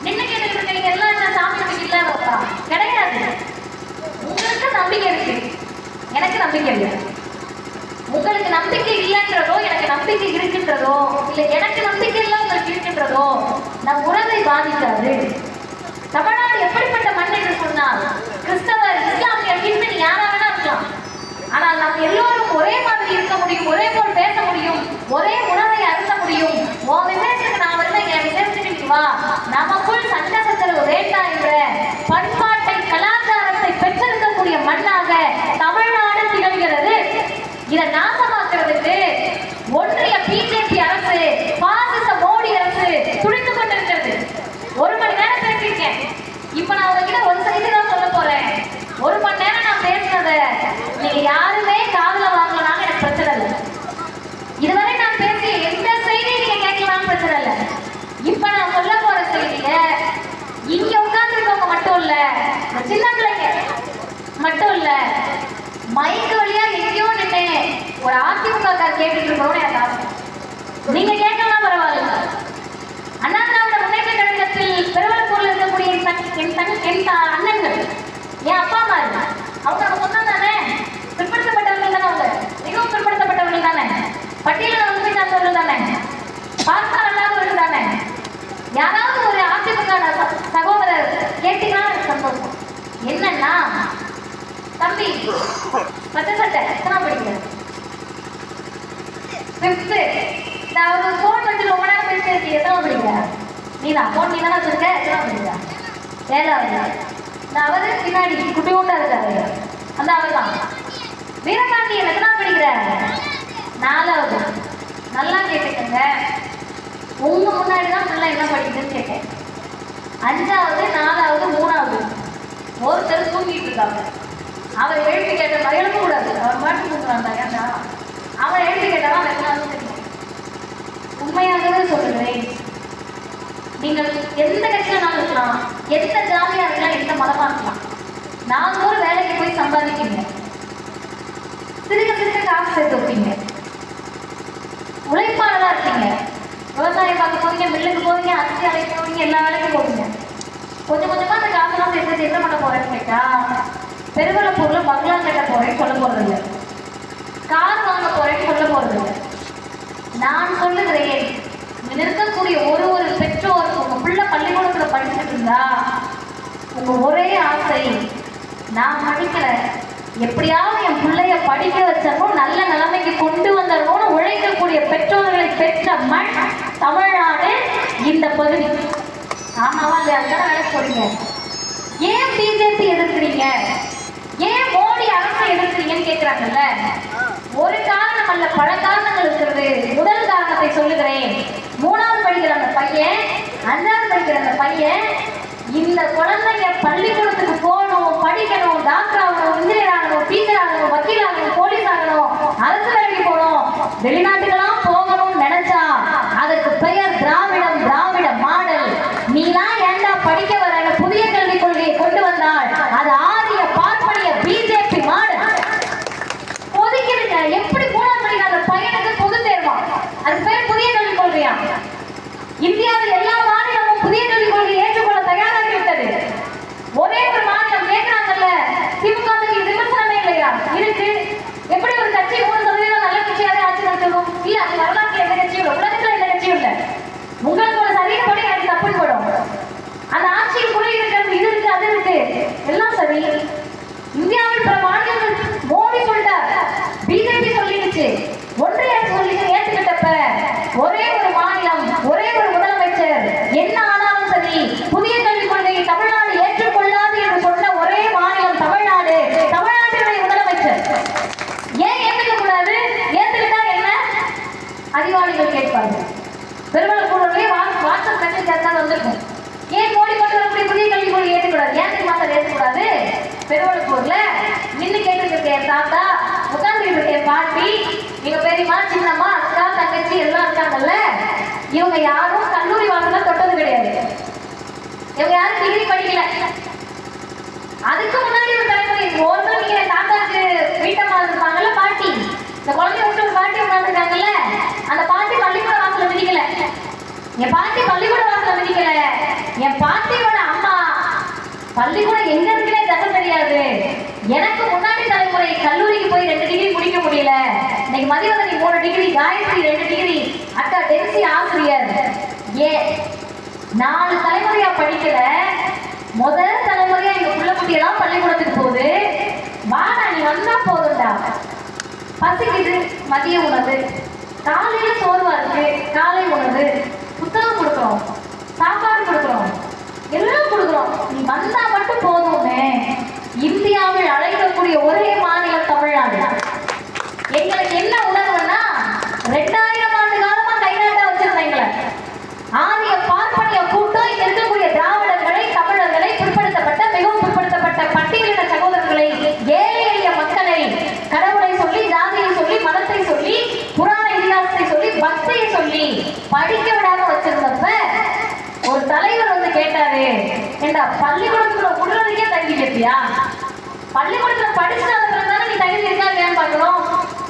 நின்று கேட்டுக்கிட்டு இருக்கீங்க எல்லாம் என்ன சாமி நம்பிக்கை இல்லாதவா? கிடையாது. உங்களுக்கு நம்பிக்கை இருக்கு, எனக்கு நம்பிக்கை இல்லை. உங்களுக்கு நம்பிக்கை இல்லைன்றதோ எனக்கு நம்பிக்கை இருக்கின்றதோ இல்லை எனக்கு நம்பிக்கை இல்லை உங்களுக்கு இருக்கின்றதோ நம் உறவை பாதிக்காது. தமிழ்நாடு எப்படிப்பட்ட மண் என்று சொன்னால் கிறிஸ்தவர் இஸ்லாமிய பின்னணி யாரா வேணா இருக்கலாம், ஆனால் நாம் எல்லோரும் ஒரே மாதிரி இருக்க முடியும், ஒரே போல் பேச முடியும், ஒரே உணவை அருந்த முடியும். உன் விசேஷத்துக்கு நான் வருவேன், என் விசேஷத்துக்கு வா, நமக்குள் சண்டை சச்சரவு வேண்டாம் என்ற பண்பாட்டை கலாச்சாரத்தை பெற்றிருக்கக்கூடிய மண்ணாக தமிழ்நாடு திகழ்கிறது. இதை நாசமாக்குறதுக்கு ஒன்றிய பிஜேபி அரசு, பாசிச மோடி அரசு துடித்துக் கொண்டிருக்கிறது. 1 மணி நேரம் பேசியிருக்கேன், இப்ப நான் உங்ககிட்ட ஒரு செய்தி தான் சொல்ல போறேன். 1 மணி நேரம் நான் பேசினதை நீங்க யாருமே காதுல வாங்கலனாலும் எனக்கு பிரச்சனை இல்லை. இதுவரை நான் பேசிய எந்த செய்தியை நீங்க கேட்கலாம் பிரச்சனை இல்லை. இப்ப நான் சொல்ல போற செய்திய இங்க உட்கார்ந்துருக்கவங்க மட்டும் இல்ல, சின்ன பிள்ளைங்க மட்டும் இல்ல, மைக்கு வழியா எங்கேயோ நின்று ஒரு அதிமுக கேட்டுட்டு இருக்கணும்னு எனக்கு ஆசை. நீங்க கேட்கலாம் பரவாயில்ல. அண்ணா திராவிட முன்னேற்ற கழகத்தில் பெருவளப்பூர்ல இருக்கக்கூடிய என் அண்ணன்கள், என் அப்பா அம்மா, அவங்க நம்ம சொன்னா தானே, பிற்படுத்தப்பட்டவர்கள் தானே, அவங்க மிகவும் பிற்படுத்தப்பட்டவர்கள் தானே, பட்டியலில் வந்து சார்ந்தவர்கள் தானே, பார்த்தால் அல்லாதவர்கள் தானே. யாராவது ஒரு அதிமுக சகோதரர் கேட்டீங்கன்னா எனக்கு சந்தோஷம். என்னன்னா, தம்பி பச்சை சட்டை எத்தனை படிக்கிறேன், 5th, நான் ஒரு ஃபோன் வச்சு ரொம்ப நேரம் பேசியிருக்கேன், எத்தனை படிக்கிறேன், நீதான் ஃபோன் நீ தானே வச்சிருக்க, எத்தனை படிக்கிறேன், 7வது. நான் அவரு பின்னாடி குட்டி ஊட்டா இருக்காரு, அந்த அவர் தான் வீரபாண்டி, எத்தனை படிக்கிற, 4வது. நல்லா கேட்டுக்கங்க, உங்க முன்னாடி தான் பிள்ளை என்ன படிக்குதுன்னு கேட்டேன். 5வது, 4வது, 3வது. ஒருத்தர் தூங்கிட்டு இருக்காங்க. அவர் எழுப்பி கேட்ட எழுப்பக்கூடாது, அவர் மாட்டு தூங்குறாங்க. ஏன்னா அவன் எழுப்பி கேட்டாலும் எத்தனாவது தெரியும். உண்மையாகவே சொல்லுகிறேன், நீங்கள் எந்த கட்சியினாலும் இருக்கலாம், எந்த ஜாதியா இருக்கலாம், எந்த மதமா இருக்கலாம், நாங்கள் வேலைக்கு போய் சம்பாதிக்கீங்க, சிறுக சிறுக காசு சேர்த்து வைப்பீங்க, உழைப்பாளராக இருக்கீங்க, விவசாயம் பார்க்க போவீங்க, மில்லுக்கு போவீங்க, அரிசி அழைக்க போவீங்க, எல்லா வேலைக்கும் போவீங்க. கொஞ்சம் கொஞ்சமா அந்த காசெல்லாம் சேர்த்து என்ன பண்ண போறேன்னு கேட்டா, பெருவளப்பூர்ல பங்களா கட்ட போறேன்னு சொல்ல போறது இல்லை, கார் வாங்க போறேன்னு சொல்ல போறது இல்லை. நான் சொல்லுகிறேன், இருக்கக்கூடிய ஒரு பெற்றோர் உங்க பிள்ளை பள்ளிக்கூடத்துல படிச்சுட்டு இருந்தா உங்க ஒரே ஆசை, நான் படிக்கிறேன், எப்படியாவது என் பிள்ளைய படிக்க வச்சணும், நல்ல நிலைமைக்கு கொண்டு வந்துடணும்னு உழைக்கக்கூடிய பெற்றோர்களை பெற்ற மண் தமிழ்நாடு இந்த பகுதி. ஆமாவா இல்லையா? அதுதான் வேலை போறீங்க. ஏன் பிஜேபி எதிர்க்கிறீங்க, ஏன் மோடி அரசை எதிர்க்கிறீங்கன்னு கேட்கிறாங்கல்ல. ஒரு காரணம் அல்ல, பல காரணங்கள் இருக்கிறது. முதல் காரணத்தை சொல்லுகிறேன். 3வது படிக்கிற அந்த பையன், 5வது படிக்கிற அந்த பையன் இந்த குழந்தைங்க பள்ளிக்கூடத்துக்கு போகணும், படிக்கணும், டாக்டர் ஆகணும், இன்ஜினியர் ஆகணும், டீச்சர் ஆகணும், வக்கீல் ஆகணும், போலீஸ் ஆகணும், அரசு வேலைக்கு போகணும், வெளிநாட்டுக்கெல்லாம் போகணும்னு நினைச்சா அதுக்கு பெயர் திராவிடம், திராவிட மாடல். நீலாம் ஏண்டா படிக்க வர புதிய கல்விக் கொள்கையை கொண்டு வந்தால் அது ஆரிய பார்ப்பனிய பிஜேபி மாடல். ஒதுக்கிடுங்க. எப்படி மூணாம் மணி அந்த பையனுக்கு பொது தேர்வா? அது பேர் புதிய கல்விக் கொள்கையா? இந்தியாவில் எல்லா மாநிலமும் புதிய கல்விக் கொள்கையை ஏற்றுக்கொள்ள தயாராகி விட்டது. ஒரே ஒரு மாநிலம் கேட்கிறாங்கல்ல, திமுக விமர்சனமே இல்லையா? இருக்கு. எப்படி ஒரு கட்சி 3% நல்ல கட்சியாக ஆட்சி நடத்தணும்? இல்ல, அது வரலாற்றுல எந்த கட்சியும் இல்லை, உலகத்துல எந்த கட்சியும் இல்லை. உங்களுக்கு ஒரு சரீரப்படி எனக்கு தப்பு போடும். அந்த ஆட்சியில் குறை இருக்கிறது, இது இருக்கு, அது இருக்கு, எல்லாம் சரி. இந்தியாவில் பல மாநிலங்கள் மோடி சொல்லிட்டார், பிஜேபி சொல்லிடுச்சு, ஒன்றிய அரசு சொல்லிட்டு ஏற்றுக்கிட்டப்ப ஒரே ஒரு மாநிலம், ஒரே ஒரு முதலமைச்சர் என்ன ஆனாலும் சரி புதிய கல்விக் கொள்கையை தமிழ்நாடு ஏற்றுக்கொள்ளாது என்று சொன்ன ஒரே மாநிலம் தமிழ்நாடு. தமிழ்நாட்டினுடைய முதலமைச்சர் ஏன் ஏற்றுக்க கூடாது? ஏற்றுக்கிட்டா என்ன? அறிவாளிகள் கேட்பார்கள். பெருமளக்கூடவே வாட்ஸ்அப் மெசேஜ் இருந்தால் வந்திருக்கும். ஏன் மோடி கொண்டு வரக்கூடிய புதிய கல்விக் கொள்கை ஏற்றுக்கூடாது? ஏன் மாதம் ஏற்றுக்கூடாது? பெருமளக்கூர்ல நின்று கேட்டுக்கிட்டு என் தாத்தா, உட்கார்ந்து என் பாட்டி, எங்க பெரியம்மா, சின்னம்மா, அக்கா, தங்கச்சி எல்லாம் இருக்காங்கல்ல, இவங்க யாரும் கல்லூரி வாசல தொட்டது கிடையாது. இவங்க யாரும் டிகிரி படிக்கல. அதுக்கு முன்னாடி ஒரு தலைமுறை ஓரத்தில் நீங்க தாத்தாக்கு வீட்டம்மா இருப்பாங்கல்ல, பாட்டி, இந்த குழந்தைய விட்டு ஒரு பாட்டி உட்காந்துருக்காங்கல்ல, அந்த பாட்டி பள்ளிக்கூட வாசல மிதிக்கல. என் பாட்டி பள்ளிக்கூட வாசல மிதிக்கல. என் பாட்டியோட அம்மா பள்ளிக்கூடம் எங்க இருக்குன்னே தசை தெரியாது. எனக்கு முன்னாடி தலைமுறை கல்லூரிக்கு போய் 2 டிகிரி முடிக்க முடியல. இன்னைக்கு மதிவதனி 3 டிகிரி, காயத்ரி 2 டிகிரி, அக்கா டென்சி ஆசிரியர். 4 தலைமுறையா படிக்கல. முதல் தலைமுறையா எங்க புள்ள குட்டியெல்லாம் பள்ளிக்கூடத்துக்கு போகுது. வாடா, நீ வந்தா போதும்டா. பசிக்குது, மதிய உணவு, காலையில சோர்வா இருக்கு, காலை உணவு, புத்தகம் கொடுக்குறோம், சாப்பாடு கொடுக்குறோம், எல்லாம் கொடுக்குறோம், நீ வந்தா மட்டும் போதும்னு இந்தியாவில் அழைக்கக்கூடிய ஒரே மாநிலம் தமிழ்நாடு. எங்களுக்கு என்ன உணர்வுன்னா, 2000 ஆண்டு காலமா கைநாட்டா வச்சிருந்தேன் எங்களை. ஆரிய பார்ப்பனிய கூட்டம் இங்க இருக்கக்கூடிய திராவிடர்களை, தமிழர்களை, பிற்படுத்தப்பட்ட, மிகவும் பிற்படுத்தப்பட்ட பட்டியலின சகோதரர்களை, ஏழை எளிய மக்களை கடவுளை சொல்லி, ஜாதியை சொல்லி, மதத்தை சொல்லி, புராண இதிகாசத்தை சொல்லி, பக்தியை சொல்லி படிக்க விடாம வச்சிருந்தப்ப ஒரு தலைவர் வந்து கேட்டாரு, ஏண்டா பள்ளிக்கூடத்துல விடுறதுக்கே தகுதி கேட்டியா? பள்ளிக்கூடத்துல படிச்சுட்டு தானே நீ தகுதி இருக்கா இல்லையான்னு பார்க்கிறோம்.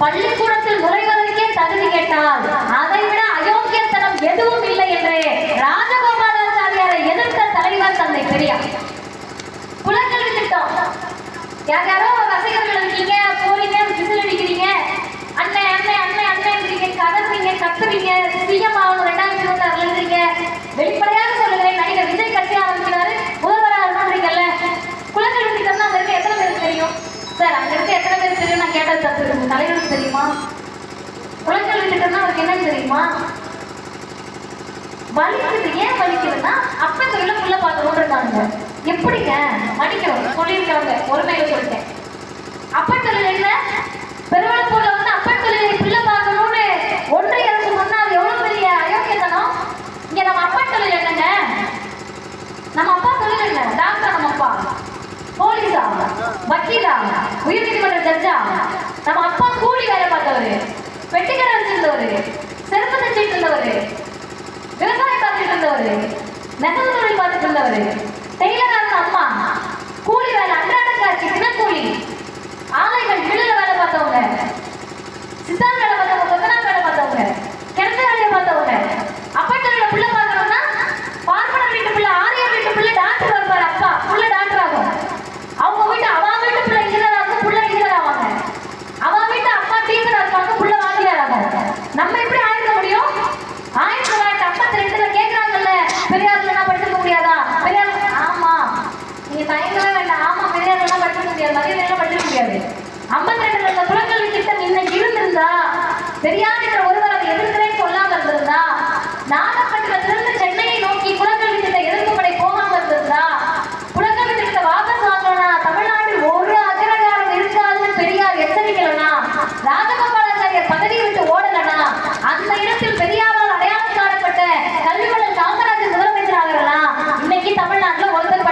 பள்ளிக்கூடத்தில் நுழைவதற்கே தகுதி கேட்டால் அதை விட அயோக்கியத்தனம் எதுவும் இல்லை என்று ராஜகோபாலாச்சாரியாரை எதிர்த்த தலைவர் தந்தை பெரியார். குலக்கல்வி திட்டம், யார் யாரோ ரசிகர்கள் இருக்கீங்க, போறீங்க, விசில் அடிக்கிறீங்க, அண்ணன் அண்ணன் அண்ணன் அண்ணன்றீங்க, கதறீங்க, கத்துறீங்க, சிஎம் ஆகணும் 2026 எழுதுறீங்க. வெளிப்படையாக சொல்லுகிறேன், நடிகர் விஜய் கட்சி ஆரம்பிக்கிறாரு, முதல்வராக இருக்கணும்ன்றீங்கல்ல. குலக்கல்வி திட்டம்னா அங்க இருக்க எத்தனை பேருக்கு தெரியும் சார்? அங்க இருக்க எத்தனை பேருக்கு தெரியும்? நான் கேட்டது தப்பு. தலைவருக்கு தெரியுமா? குலக்கல்வி திட்டம்னா அவருக்கு என்னன்னு தெரியுமா? வலிக்குது. ஏன் வலிக்குதுன்னா, அப்ப தொழில புள்ள பார்க்கணும்னு இருக்காங்க. எப்படிங்க மடிக்கிறோம் சொல்லியிருக்காங்க, ஒருமையில சொல்லிட்டேன். அப்பன் தொழில் என்ன? பெருவளப்பூர்ல வந்து அப்பன் தொழிலை பிள்ளை பார்க்கணும்னு ஒன்றிய அரசு சொன்னா அது எவ்வளவு பெரிய அயோக்கியத்தனம். இங்க நம்ம அப்பன் தொழில் என்னங்க? நம்ம அப்பா தொழில் என்ன? டாக்டர் நம்ம அப்பா, போலீஸா, வக்கீலா, உயர்நீதிமன்ற ஜட்ஜா. நம்ம அப்பா கூலி வேலை பார்த்தவரு, பெட்டிக்கடை வச்சிருந்தவரு, செருப்பு தச்சிட்டு இருந்தவரு, விவசாயம் பார்த்துட்டு இருந்தவரு, நெசவு தொழில் பார்த்துட்டு இருந்தவரு, டெய்லரா இருந்த அம்மா, கூலி வேலை, அன்றாட காட்சி, தினக்கூலி, ஆலைகள், மில்லுல வேலை பார்த்தவங்க, சித்தாள் வேலை பார்த்தவங்க, கொத்தனார் வேலை பார்த்தவங்க, கிணத்து வேலையை பார்த்தவங்க. அப்பன் தொழில புள்ள பார்க்கணும்னா பார்ப்பனர் வீட்டு பிள்ளை, ஆரியர் வீட்டு பிள்ளை டாக்டர் வருவார். அப்பா புள்ள டாக்டர் ஆகும். அவங்க வீட்டு அவ வீட்டு பிள்ளை இன்ஜினியர் ஆகும், புள்ள இன்ஜினியர் ஆவாங்க. அவ வீட்டு அப்பா டீச்சரா இருப்பாங்க, புள்ள வாத்தியார் ஆகும். நம்ம எப்படி ஆயிருக்க முடியும்? 1952 கேட்கிறாங்கல்ல, பெரியார்லாம் படிச்சிருக்க முடியாதா? பெரியார், ஆமா, நீங்க தயங்கவே வேண்டாம். ஆமா, பெரியார்லாம் படிச்சிருக்க முடியாது, மதியம் படிச்சிருக்க முடியாது. 52 இந்த குலக்கல்வி திட்டம் இன்னைக்கு இருந்திருந்தா, பெரியார் என்ற ஒருவர் அதை எதிர்க்கிறேன்னு சொல்லாம இருந்திருந்தா, நாகப்பட்டினத்திலிருந்து சென்னையை நோக்கி குலக்கல்வி திட்ட எதிர்ப்புப்படை போகாம இருந்திருந்தா, குலக்கல்வி திட்டத்தை வாபஸ் வாங்கலனா, தமிழ்நாட்டில் ஒரு அகரகாரம் இருக்காதுன்னு பெரியார் எச்சரிக்கலனா, ராஜகோபாலாச்சாரியர் பதவியை விட்டு ஓடலனா, அந்த இடத்தில் பெரியாரால் அடையாளம் காணப்பட்ட கல்விவளர் காமராஜர் முதலமைச்சர் ஆகலாம். இன்னைக்கு தமிழ்நாட்டில் ஒருத்தர்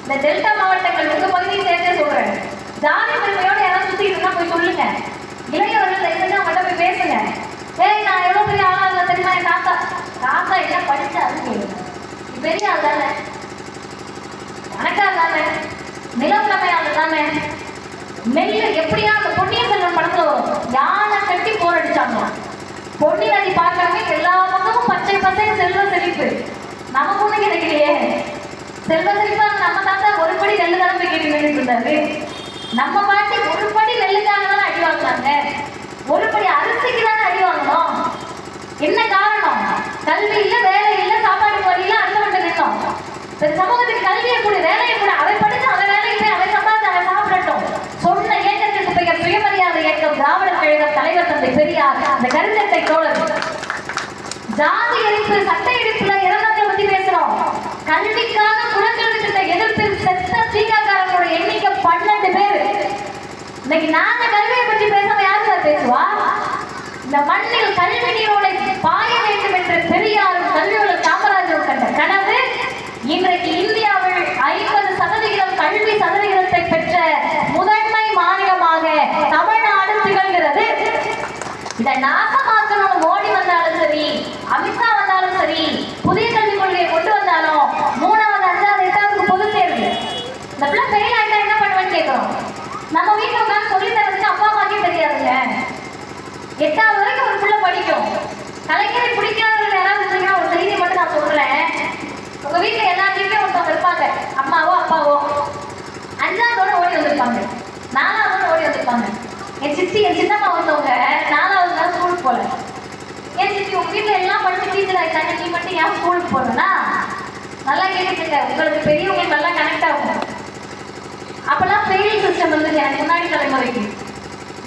இந்த டெல்டா மாவட்டங்கள் உங்க பகுதியை சேர்த்தே சொல்றேன். ஜாதி பெருமையோட யாராவது சுத்திட்டு இருந்தா போய் சொல்லுங்க. இளைஞர்கள் தயவுசெஞ்சு அவங்கள்ட்ட போய் பேசுங்க. ஏய் நான் எவ்வளவு பெரிய ஆளா இருந்தா தெரியுமா? என் தாத்தா தாத்தா என்ன படிச்சா அது கேளுங்க. பெரிய ஆள் தானே, கணக்கார் தானே, நிலவுடைமையாளர் தானே. நெல்லு எப்படியா அந்த பொன்னியின் செல்வன் படத்துல வரும், யானை கட்டி போர் அடிச்சாங்க. பொன்னி நதி பார்க்கவே எல்லா பக்கமும் பச்சை பச்சை செல்வ செழிப்பு. நமக்கு ஒண்ணு கிடைக்கலையே. செல்வ செழிப்பா நம்ம தாத்தா ஒரு படி நெல்லு தானே போய் கேட்டு நின்றுட்டு இருந்தாரு. நம்ம பாட்டி ஒரு படி நெல்லுக்காக தானே அடி வாங்கினாங்க, ஒரு படி அரிசிக்கு தானே அடி வாங்கணும். என்ன காரணம்? கல்வி இல்ல, வேலை இல்ல, சாப்பாடு வழி இல்ல, அந்த மட்டும் நிற்கும். சமூகத்துக்கு கல்வியை கூட, வேலையை கூட, அதை படிச்சு அவன் வேலைக்கு போய் அவன் சம்பாதிச்சு அவன் சாப்பிடட்டும். சொன்ன இயக்கத்திற்கு பெயர் சுயமரியாதை இயக்கம், திராவிடர் கழகம், தலைவர் தந்தை பெரியார். அந்த கருத்தத்தை தோழர் ஜாதி எரிப்பு, சட்ட எரிப்புல இறந்தவங்களை பத்தி பேசுறோம். கல்விக்காக குலக்கல்வி திட்ட எதிர்ப்பில் செத்த சீகாக்காரங்களோட எண்ணிக்கை 12 பேர். இன்னைக்கு நாங்க கல்வியை பற்றி பேசாம யாரு சார் பேசுவா? இந்த மண்ணில் கல்வி நீரோடை பாய வேண்டும் என்று பெரியாரும் கல்வியாளர் காமராஜரும் கண்ட கனவு இன்றைக்கு இந்தியாவில் 50% கல்வி சதவிகிதத்தை பெற்ற முதன்மை மாநிலமாக தமிழ்நாடு திகழ்கிறது. இதை நாசமாக்கணும் மோடி வந்தாலும் சரி, அமித்ஷா வந்தாலும் சரி, புதிய கல்விக் கொள்கையை கொண்டு வந்தாலும் 3வது 5வது 8வது பொது தேர்வு இந்த பிள்ளை ஃபெயில் ஆயிட்டா என்ன பண்ணுவேன்னு கேட்கிறோம். நம்ம வீட்டில் உட்காந்து சொல்லி தரதுக்கு அப்பா அம்மாக்கே தெரியாதுங்க. 8வது வரைக்கும் ஒரு பிள்ளை படிக்கும். கலைஞரை பிடிக்காதவர்கள் யாராவது இருந்தீங்கன்னா ஒரு செய்தியை மட்டும் நான் சொல்றேன். உங்க வீட்டுல எல்லாத்தையுமே ஒருத்தவங்க இருப்பாங்க, அம்மாவோ அப்பாவோ. 5வதோட ஓடி வந்திருப்பாங்க, 4வதோட ஓடி வந்திருப்பாங்க. என் சித்தி, என் சின்னம்மா ஒருத்தவங்க 4வது நாள் ஸ்கூலுக்கு போல. என் சித்தி, உங்க வீட்டுல எல்லாம் படிச்சு டீச்சர் ஆயிட்டாங்க, நீ மட்டும் ஏன் ஸ்கூலுக்கு போகணும்னா? நல்லா கேட்டுக்கங்க, உங்களுக்கு பெரியவங்களுக்கு நல்லா கனெக்ட் ஆகும். அப்பெல்லாம் ஃபெயில் சிஸ்டம் இருந்துச்சு எனக்கு முன்னாடி தலைமுறைக்கு.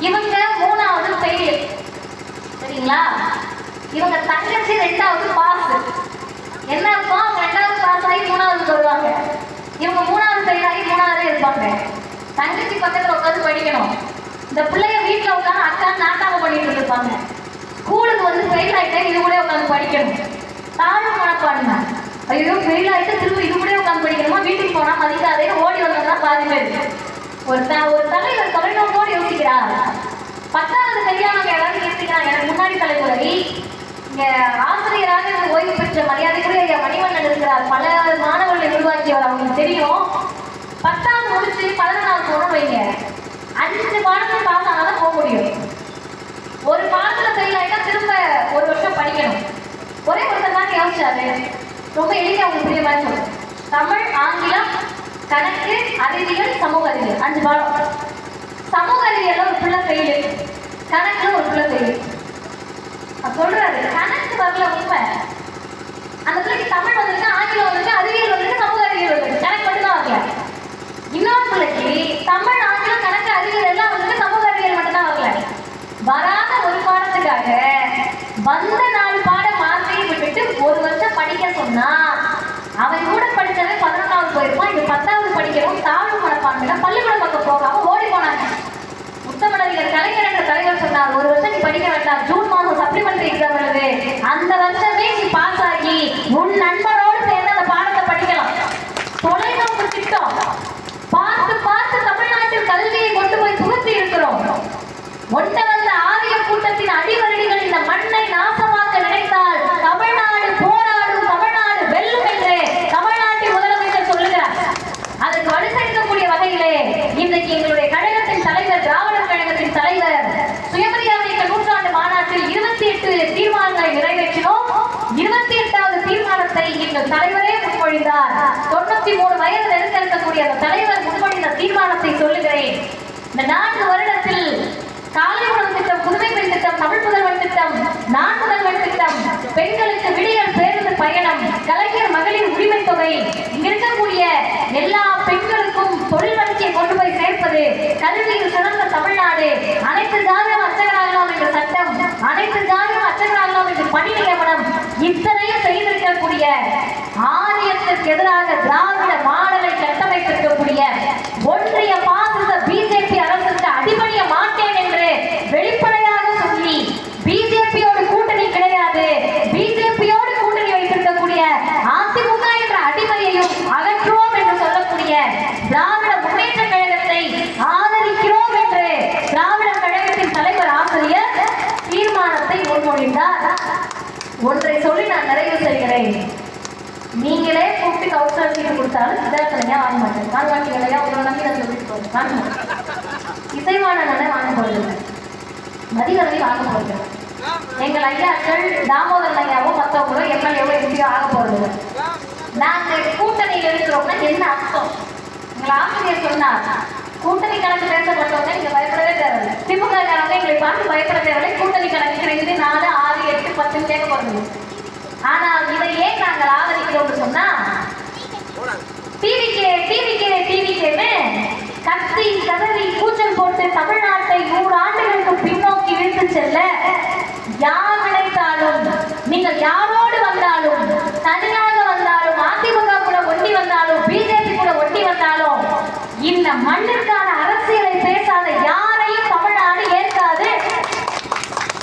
இவங்க 3வது ஃபெயில், சரிங்களா? இவங்க தங்கச்சி 2வது பாஸ். என்ன இருக்கும்? அவங்க 2வது பாஸ் ஆகி 3வது வருவாங்க. இவங்க 3வது ஃபெயில் ஆகி 3வது இருப்பாங்க. தங்கச்சி பக்கத்துல உட்காந்து படிக்கணும். இந்த பிள்ளைய வீட்டுல உட்காந்து அக்கா நாட்டாம பண்ணிட்டு இருப்பாங்க. ஸ்கூலுக்கு வந்து ஃபெயில் ஆயிட்டேன், இது கூட உட்காந்து படிக்கணும். தாழ்வு மனப்பான்மை, ஐயோ ஃபெயில் ஆயிட்டு திரும்ப இது கூட உட்காந்து படிக்கணுமா, வீட்டுக்கு போனா மதிக்காதே ஓடி வந்தோம்னா பாதி பேர். ஒரு தலைவர் தொலைநோக்கோடு யோசிக்கிறார். 10வது கல்யாணம் யாராவது யோசிக்கிறாங்க. எனக்கு முன்னாடி தலைமுறை இங்க ஆசிரியராக ஓய்வு பெற்ற மரியாதைக்குரிய மணிவண்ணன் இருக்கிறார். பல மாணவர்களை உருவாக்கியவர், அவங்களுக்கு தெரியும். 10வது முடிச்சு 11வது போகணும் வைங்க, 5 பாடங்கள் பாஸ் ஆனாதான் போக முடியும். ஒரு பாடத்துல ஃபெயில் ஆயிட்டா திரும்ப ஒரு வருஷம் படிக்கணும். ஒரே ஒருத்தர் தான் யோசிச்சாரு. ரொம்ப எளிமையா உங்களுக்கு புரிய மாதிரி சொல்றேன். தமிழ், ஆங்கிலம், கணக்கு, அறிவியல், சமூக அறிவியல் 5 பாடம். சமூக அறிவியல் ஒரு பிள்ளை ஃபெயிலு, கணக்குல ஒரு பிள்ளை ஃபெயிலு. சொல்றாரு கணக்கு வரல உண்மை. அந்த பிள்ளைக்கு தமிழ் வந்துருக்கு, ஆங்கிலம் வந்துருக்கு, அறிவியல் வந்துருக்கு, சமூக அறிவியல் வந்துருக்கு, கணக்கு மட்டும் தான் வரல. இன்னொரு பிள்ளைக்கு தமிழ், ஆங்கிலம், கணக்கு, அறிவியல் எல்லாம் வந்துருக்கு, சமூக அறிவியல் மட்டும் தான் வரல. வராத ஒரு பாடத்துக்காக வந்த 4 பாடம் மார்க்கையும் விட்டுட்டு ஒரு வருஷம் படிக்க சொன்னா அவன் கூட படிச்சவன் 11வது போயிருப்பான். இது 10வது படிக்கிறோம். தாழ்வு மனப்பான்மையில பள்ளிக்கூடம் பக்கம் போகாம ஓடி போனாங்க. முத்தமிழறிஞர் கலைஞர் என்ற தலைவர் சொன்னார், ஒரு வருஷம் நீ படிக்க வேண்டாம், ஜூன் மாதம் சப்ளிமெண்டரி எக்ஸாம் எழுது, அந்த வருஷமே நீ பாஸ் ஆகி உன் நண்பரோடு சேர்ந்து அந்த பாடத்தை படிக்கலாம். தொலைநோக்கு திட்டம் பார்த்து பார்த்து தமிழ்நாட்டில் கல்வியை கொண்டு போய் புகுத்தி இருக்கிறோம். ஒட்ட வந்த ஆரிய கூட்டத்தின் அடிவருடிகள் இந்த மண்ணை நாசமாக்க நினைத்தால் தமிழ்நாடு போராடும், தமிழ்நாடு வெல்லும் என்று தமிழ்நாட்டின் முதலமைச்சர் சொல்லுகிறார். அதற்கு வலுசேர்க்கக்கூடிய வகையிலே இன்றைக்கு எங்களுடைய கழகத்தின் தலைவர், திராவிடர் கழகத்தின் தலைவர் சுயமரியாதை இயக்க 100 மாநாட்டில் 28 தீர்மானங்களை நிறைவேற்றினோம். 28வது தீர்மானத்தை எங்கள் தலைவரே முன்மொழிந்தார். 93 வயது நெருங்கக்கூடிய அந்த தலைவர் முன்மொழிந்த தீர்மானத்தை சொல்லுகிறேன். இந்த 4 வருடத்தில் காலை உணவு திட்டம், புதுமை பெண் திட்டம், தமிழ் முதல்வன் திட்டம், நான் முதல்வன் திட்டம், பெண்களுக்கு விடியல் பேருந்து பயணம், கலைஞர் மகளிர் உரிமை தொகை, இங்க இருக்கக்கூடிய எல்லா பெண்களுக்கும் தொழில் வளர்ச்சியை கொண்டு போய் சேர்ப்பது, கல்வியில் சிறந்த தமிழ்நாடு, அனைத்து ஜாதியும் அர்ச்சகராகலாம் என்ற சட்டம், அனைத்து ஜாதியும் அர்ச்சகராகலாம் என்று பணி நியமனம், இத்தனையும் செய்திருக்கக்கூடிய ஆரியத்திற்கு எதிராக திராவிட மாடலை கட்டமைத்திருக்கக்கூடிய ஒன்றிய பாசிச பிஜேபி அரசுக்கு அடிபணிய மாட்டேன் என்று வெளிப்படையாக சொல்லி பிஜேபியோடு கூட்டணி கிடையாது, பிஜேபியோடு கூட்டணி வைத்திருக்கக்கூடிய அதிமுக என்ற அடிமையையும் அகற்றுவோம் என்று சொல்லக்கூடிய திராவிட முன்னேற்ற கழகத்தை ஆதரிக்கிறோம் என்று திராவிட கழகத்தின் தலைவர் ஆசிரியர் தீர்மானத்தை முன்மொழிந்தார். ஒன்றை சொல்லி நான் நிறைவு செய்கிறேன். நீங்களே கூப்பிட்டு கவுன்சிலர் சீட்டு கொடுத்தாலும் சித்தார்த்தனையா வாங்க மாட்டேன். வாங்க மாட்டீங்களா? உங்களை நம்பி நான் சொல்லிட்டு போறேன். வாங்க மாட்டேன். இசைவாணனை வாங்க போறது, மதிவதனை வாங்க போறது, எங்கள் ஐயாக்கள் தாமோதரன் ஐயாவோ மற்றவங்களோ எம்எல்ஏவோ எம்பியோ ஆக போறது. நாங்கள் கூட்டணியில் இருக்கிறோம்னா என்ன அர்த்தம்? எங்கள் ஆசிரியர் சொன்னார், கூட்டணி கணக்கு பேசப்பட்டவங்க நீங்க பயப்படவே தேவையில்லை. திமுக காரங்க எங்களை பார்த்து பயப்பட தேவையில்லை. கூட்டணி கணக்கு 2, 4, 6, 8, 10 கேட்க போறது. ஆனால் இதை ஏன் நாங்கள் ஆதரிக்கிறோம்னு சொன்னா, டிவிக்கேன்னு கத்தி கதறி கூச்சல் போட்டு தமிழ்நாட்டை 100 ஆண்டுகளுக்கு பின்னோக்கி இழுத்து செல்ல யார் நினைத்தாலும், நீங்கள் யாரோடு வந்தாலும், தனியாக வந்தாலும், அதிமுக கூட ஒட்டி வந்தாலும், பிஜேபி கூட ஒட்டி வந்தாலும், இந்த மண்ணிற்கான அரசியலை பேசாத யாரையும் தமிழ்நாடு ஏற்காது.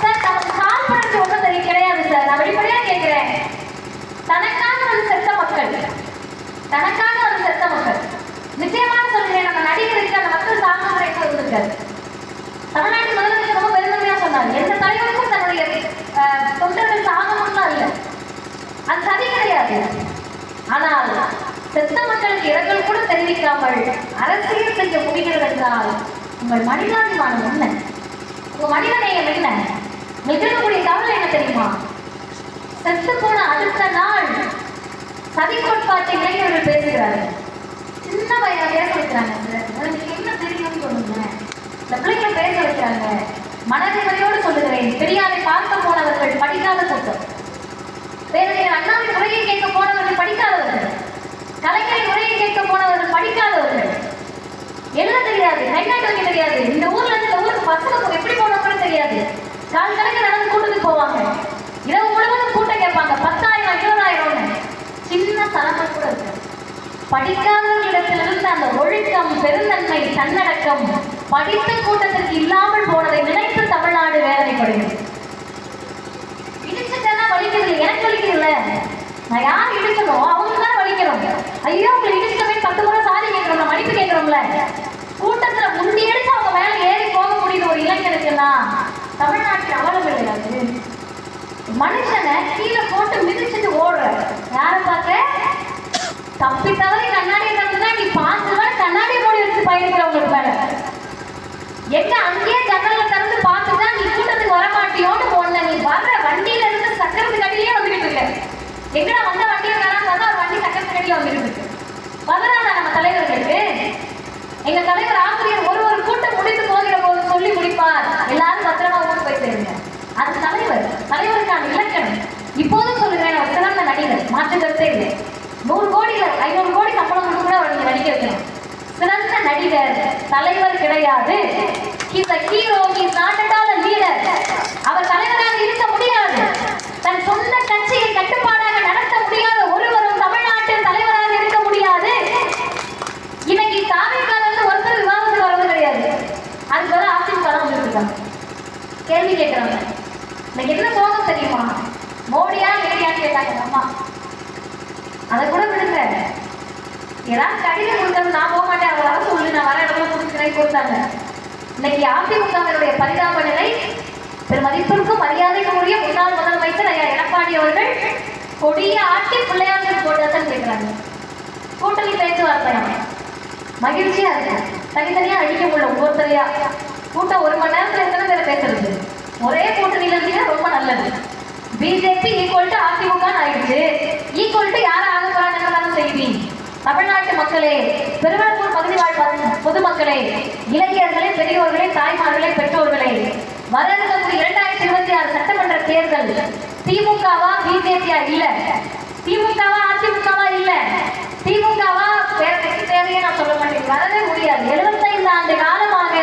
சார், நமக்கு கான்பிடன்ஸ் ஒன்றும் தெரிய கிடையாது சார். நான் வெளிப்படையா கேட்கிறேன். தனக்காக வந்து செத்த மக்கள், தனக்காக வந்து செத்த மக்கள். நிச்சயமாக சொல்கிறேன், நம்ம நடிகருக்கு அந்த மக்கள் சாகுமுறை இருந்திருக்காரு. தமிழ்நாட்டு முதலமைச்சர் ரொம்ப பெருமையா சொன்னார், எந்த தலைவருக்கும் தன்னுடைய தொண்டர்கள் சாகணும்லாம் இல்லை, அது சரி கிடையாது. ஆனால் செத்த மக்களுக்கு இரங்கல் கூட தெரிவிக்காமல் அரசியல் செய்ய முடிகிறது என்றால் உங்கள் மனிதாபிமானம் என்ன? உங்க மனிதநேயம் என்ன? நிகழக்கூடிய கவலை என்ன தெரியுமா? செத்து போன அடுத்த நாள் சதி கோட்பாட்டை இளைஞர்கள் பேசுகிறார்கள். சின்ன பையனை பேச வைக்கிறாங்க. உங்களுக்கு என்ன தெரியும்னு சொல்லுங்க. இந்த பிள்ளைங்க பேச வைக்கிறாங்க. மனதிமையோடு சொல்லுகிறேன், பெரியாரை பார்க்க போனவர்கள் படிக்காத கூட்டம், பேரறிஞர் அண்ணாவின் உரையை கேட்க போனவர்கள் படிக்காதவர்கள், கலைஞரின் உரையை கேட்க போனவர்கள் படிக்காதவர்கள், எழுத தெரியாது, கைநாட்டு வைக்க தெரியாது, இந்த ஊர்ல இருந்து இந்த ஊருக்கு பசங்க எப்படி போனவங்க தெரியாது, கால் கணக்கு நடந்து கூட்டத்துக்கு போவாங்க, இரவு முழுவதும் கூட்டம் கேட்பாங்க, 10,000 20,000 சின்ன தலைமை கூட இருக்கு. படிக்காதவர்களிடத்திலிருந்து அந்த ஒழுக்கம், பெருந்தன்மை, தன்னடக்கம் படித்த கூட்டத்திற்கு இல்லாமல் போனதை நினைத்து தமிழ்நாடு வேதனைப்படுகிறது. இடிச்சுட்டா வலிக்கிறது, எனக்கு வலிக்கிறதுல, நான் யார் இடிக்கணும் அவங்களுக்கு தான் வலிக்கிறோம். ஐயோ உங்களை இடிச்சுட்டவே 10 முறை சாதி கேட்கிறோம், மன்னிப்பு கேட்கிறோம்ல. கூட்டத்துல முந்தி அடிச்சு அவங்க மேல ஏறி போக முடியுது ஒரு இளைஞருக்குன்னா தமிழ்நாட்டில் அவலம் கிடையாது. மனுஷனை கீழே போட்டு மிதிச்சுட்டு ஓடுற யாரை பார்க்க? தப்பி தவறி கண்ணாடியை திறந்துதான் நீ பார்த்துதான் கண்ணாடியை மூடி வச்சு பயணிக்கிறவங்களுக்கு மேல எங்க அங்கேயே ஜன்னல்ல திறந்து பார்த்துதான் நீ கூட்டத்துக்கு வரமாட்டியோன்னு ஒண்ணு. நீ வர்ற வண்டியில இருந்து சக்கரத்துக்கு அடியிலே வந்துகிட்டு இருக்க. எங்கடா வந்த வண்டியில வேணாம் பார்த்தா ஒரு வண்டி சக்கரத்துக்கு அடியில வந்துகிட்டு இருக்கு. பதிலாக நம்ம தலைவர்களுக்கு எங்க தலைவர் ஆசிரியர் ஒரு கூட்டம் முடித்து போகிற போது சொல்லி முடிப்பார், எல்லாரும் பத்திரமா ஊருக்கு போய் சேருங்க. அது தலைவருக்கான இலக்கணம். இப்போதும் சொல்லுகிறேன், ஒரு சிறந்த நடிகர், மாற்று கருத்தே இல்லை. 100 கோடி 500 கோடி சம்பளம் கொடுத்து கூட அவர் நடிக்க வைக்கணும். சிறந்த நடிகர், தலைவர் கிடையாது. He's a hero, he's not at all a leader. அவர் தலைவராக இருக்க முடியாது. தன் சொந்த கட்சியை கட்டுப்பாடாக நடத்த முடியாத ஒருவரும் தமிழ்நாட்டில் தலைவராக இருக்க முடியாது. இன்னைக்கு தாவேக்கால வந்து ஒருத்தர் விவாதத்துக்கு வரது கிடையாது. அதுக்கு வந்து அதிமுக தான் வந்துருக்காங்க. கேள்வி கேட்கிறாங்க, இன்னைக்கு என்ன சோகம் தெரியுமா? மோடியா லேடியான்னு கேட்டாங்க அம்மா. அதை கூட விடுங்க, ஏதாவது கடிதம் கொடுத்தது நான் போக மாட்டேன், அவங்க வர சொல்லு, நான் வர இடத்துல கொடுக்குறேன் கொடுத்தாங்க. இன்னைக்கு அதிமுகவினுடைய பரிதாப நிலை, பெருமதிப்பிற்கும் மரியாதைக்கும் உரிய முன்னாள் முதலமைச்சர் ஐயா எடப்பாடி அவர்கள் கொடிய ஆட்டி பிள்ளையாருக்கு போட்டதான் கேட்கிறாங்க. கூட்டணி பேச்சுவார்த்தை மகிழ்ச்சியா இருக்கு, தனித்தனியா அழிக்க முடியல ஒவ்வொருத்தரையா. கூட்டம் 1 மணி நேரத்துல எத்தனை பேரை பேசுறது? ஒரே கூட்டணியில இருந்தீங்கன்னா ரொம்ப நல்லது. பிஜேபி ஈக்குவல் டு அதிமுக ஆயிடுச்சு, ஈக்குவல் டு யாரும் ஆக போறாங்க செய்தி. தமிழ்நாட்டு மக்களே, பெருவளப்பூர் பகுதி வாழ் பொதுமக்களே, இளைஞர்களே, பெரியோர்களே, தாய்மார்களே, பெற்றோர்களே, வர இருக்கக்கூடிய 2026 சட்டமன்ற தேர்தல் திமுகவா பிஜேபியா இல்ல, திமுகவா அதிமுகவா இல்ல, திமுகவா தேவையே நான் சொல்ல மாட்டேன், வரவே முடியாது. 75 ஆண்டு காலமாக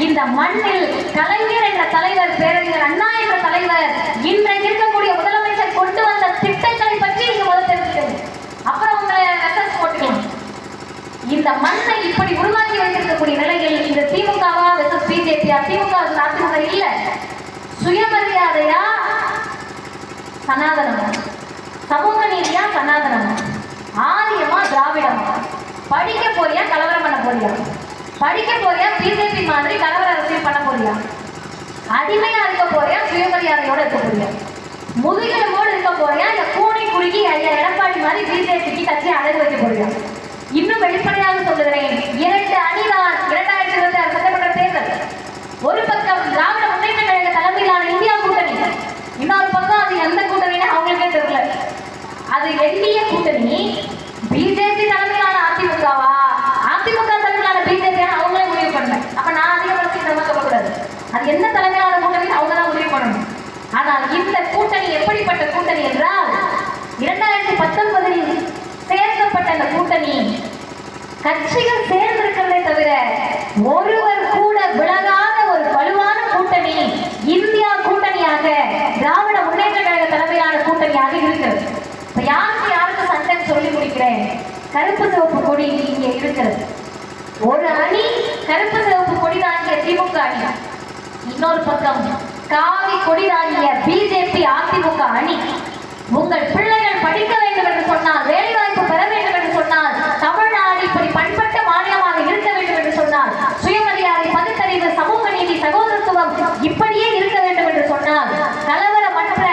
இந்த மண்ணில் கலைஞர் என்ற தலைவர், பேரறிஞர் அண்ணா என்ற தலைவர், இன்றைக்கு இருக்கக்கூடிய முதலமைச்சர் கொண்டு வந்த திட்டங்களை பற்றி நீங்க முதல் தெரிஞ்சுக்கணும். அப்புறம் உங்களை மெசேஜ் போட்டுக்கலாம். இந்த மண்ணை இப்படி உருவாக்கி வைத்திருக்கக்கூடிய நிலையில் இந்த திமுகவா வெர்சஸ் பிஜேபியா, திமுக அதிமுக இல்ல, சுயமரியாதையா சனாதனமா, சமூக நீதியா சனாதனமா, ஆரியமா திராவிடமா, படிக்க போறியா கலவரம் பண்ண போறியா? படிக்க போறியா பிஜேபி மாதிரி கலவர அரசியல் பண்ண போறியா? அடிமையா இருக்க போறியா சுயமரியாதையோட இருக்க போறியா? முதுகெலும்போடு இருக்க போறியா இல்ல கூணி குறுகி ஐயா எடப்பாடி மாதிரி பிஜேபிக்கு கட்சியை அடகு வைக்க போறியா? இன்னும் வெளிப்படையாக சொல்லுகிறேன், 2 அணிதான் 2026 சட்டமன்ற தேர்தல். ஒரு பக்கம் திராவிட முன்னேற்ற கழக தலைமையிலான இந்தியா கூட்டணி, இன்னொரு பக்கம் அது எந்த கூட்டணின்னு அவங்களுக்கே தெரியல. அது என்டிஏ கூட்டணி. பிஜேபி தலைமையிலான அதிமுகவா, அதிமுக தலைமையிலான பிஜேபி அவங்களே முடிவு பண்ணல. அப்ப நான் அதிகப்படுத்தி சொல்லக்கூடாது, அது என்ன தலைமையிலான கூட்டணி அவங்க தான் முடிவு பண்ணணும். ஆனால் இந்த கூட்டணி எப்படிப்பட்ட கூட்டணி என்றால் 2019 சேர்க்கப்பட்ட அந்த கூட்டணி கட்சிகள் சேர்ந்திருக்கிறதே தவிர ஒருவர் கூட விலகாத ஒரு வலுவான கூட்டணி இந்தியா கூட்டணியாக திராவிட முன்னேற்ற கழக தலைமையிலான கூட்டணியாக இருக்கிறது. இப்ப யாருக்கு சட்டம் சொல்லி முடிக்கிறேன். கருப்பு சிவப்பு கொடி இங்கே இருக்கிறது. ஒரு அணி கருப்பு சிவப்பு கொடி தாங்கிய திமுக அணி, இன்னொரு பக்கம் காவி கொடி தாங்கிய பிஜேபி அதிமுக அணி. உங்கள் பிள்ளைகள் படிக்க வேண்டும் என்று சொன்னால், வேலைவாய்ப்பு பெற வேண்டும் என்று சொன்னால், தமிழ்நாடு இப்படி பண்பட்ட மாநிலமாக இருக்க வேண்டும் என்று சொன்னால், சுயமரியாதை, பகுத்தறிவு, சமூக நீதி, சகோதரத்துவம் இப்படியே இருக்க வேண்டும் என்று சொன்னால், கலவரமற்ற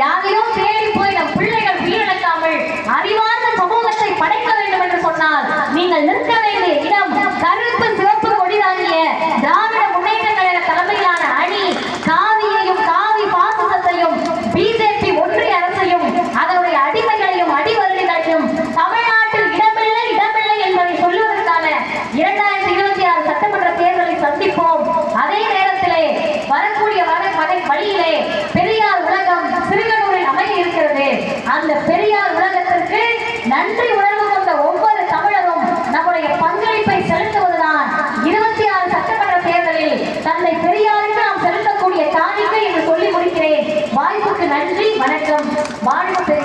யாரையோ தேடி போய் நம் பிள்ளைகள் உயிரிழக்காமல் அறிவார்ந்த சமூகத்தை படைக்க வேண்டும் என்று சொன்னால், நீங்கள் நிற்க வேண்டிய இடம் கருப்பு சிவப்பு கொடி தாங்கிய திராவிட முன்னேற்ற கழக தலைமையிலான அணி. காவியையும் காவி பாசிசத்தையும் பிஜேபி ஒன்றிய அரசையும் அதனுடைய அடிமைகளையும் அடிவருடிகளையும் தமிழ்நாட்டில் இடமில்லை என்பதை சொல்லுவதற்கான 2026 சட்டமன்ற தேர்தலை சந்திப்போம். அதே நேரத்திலே வரக்கூடிய வழியிலே பெரியார் உலகம் சிறுகனூரில் அமைய இருக்கிறது. அந்த பெரியார் உலகத்திற்கு நன்றி உணர்வு கொண்ட ஒவ்வொரு தமிழரும் நம்முடைய பங்களிப்பை செலுத்துவதுதான் 26 சட்டமன்ற தேர்தலில் தந்தை பெரியாருக்கு நாம் செலுத்தக்கூடிய காணிக்கை என்று சொல்லி முடிக்கிறேன். வாய்ப்புக்கு நன்றி, வணக்கம். வாழ்வு பெரியார்.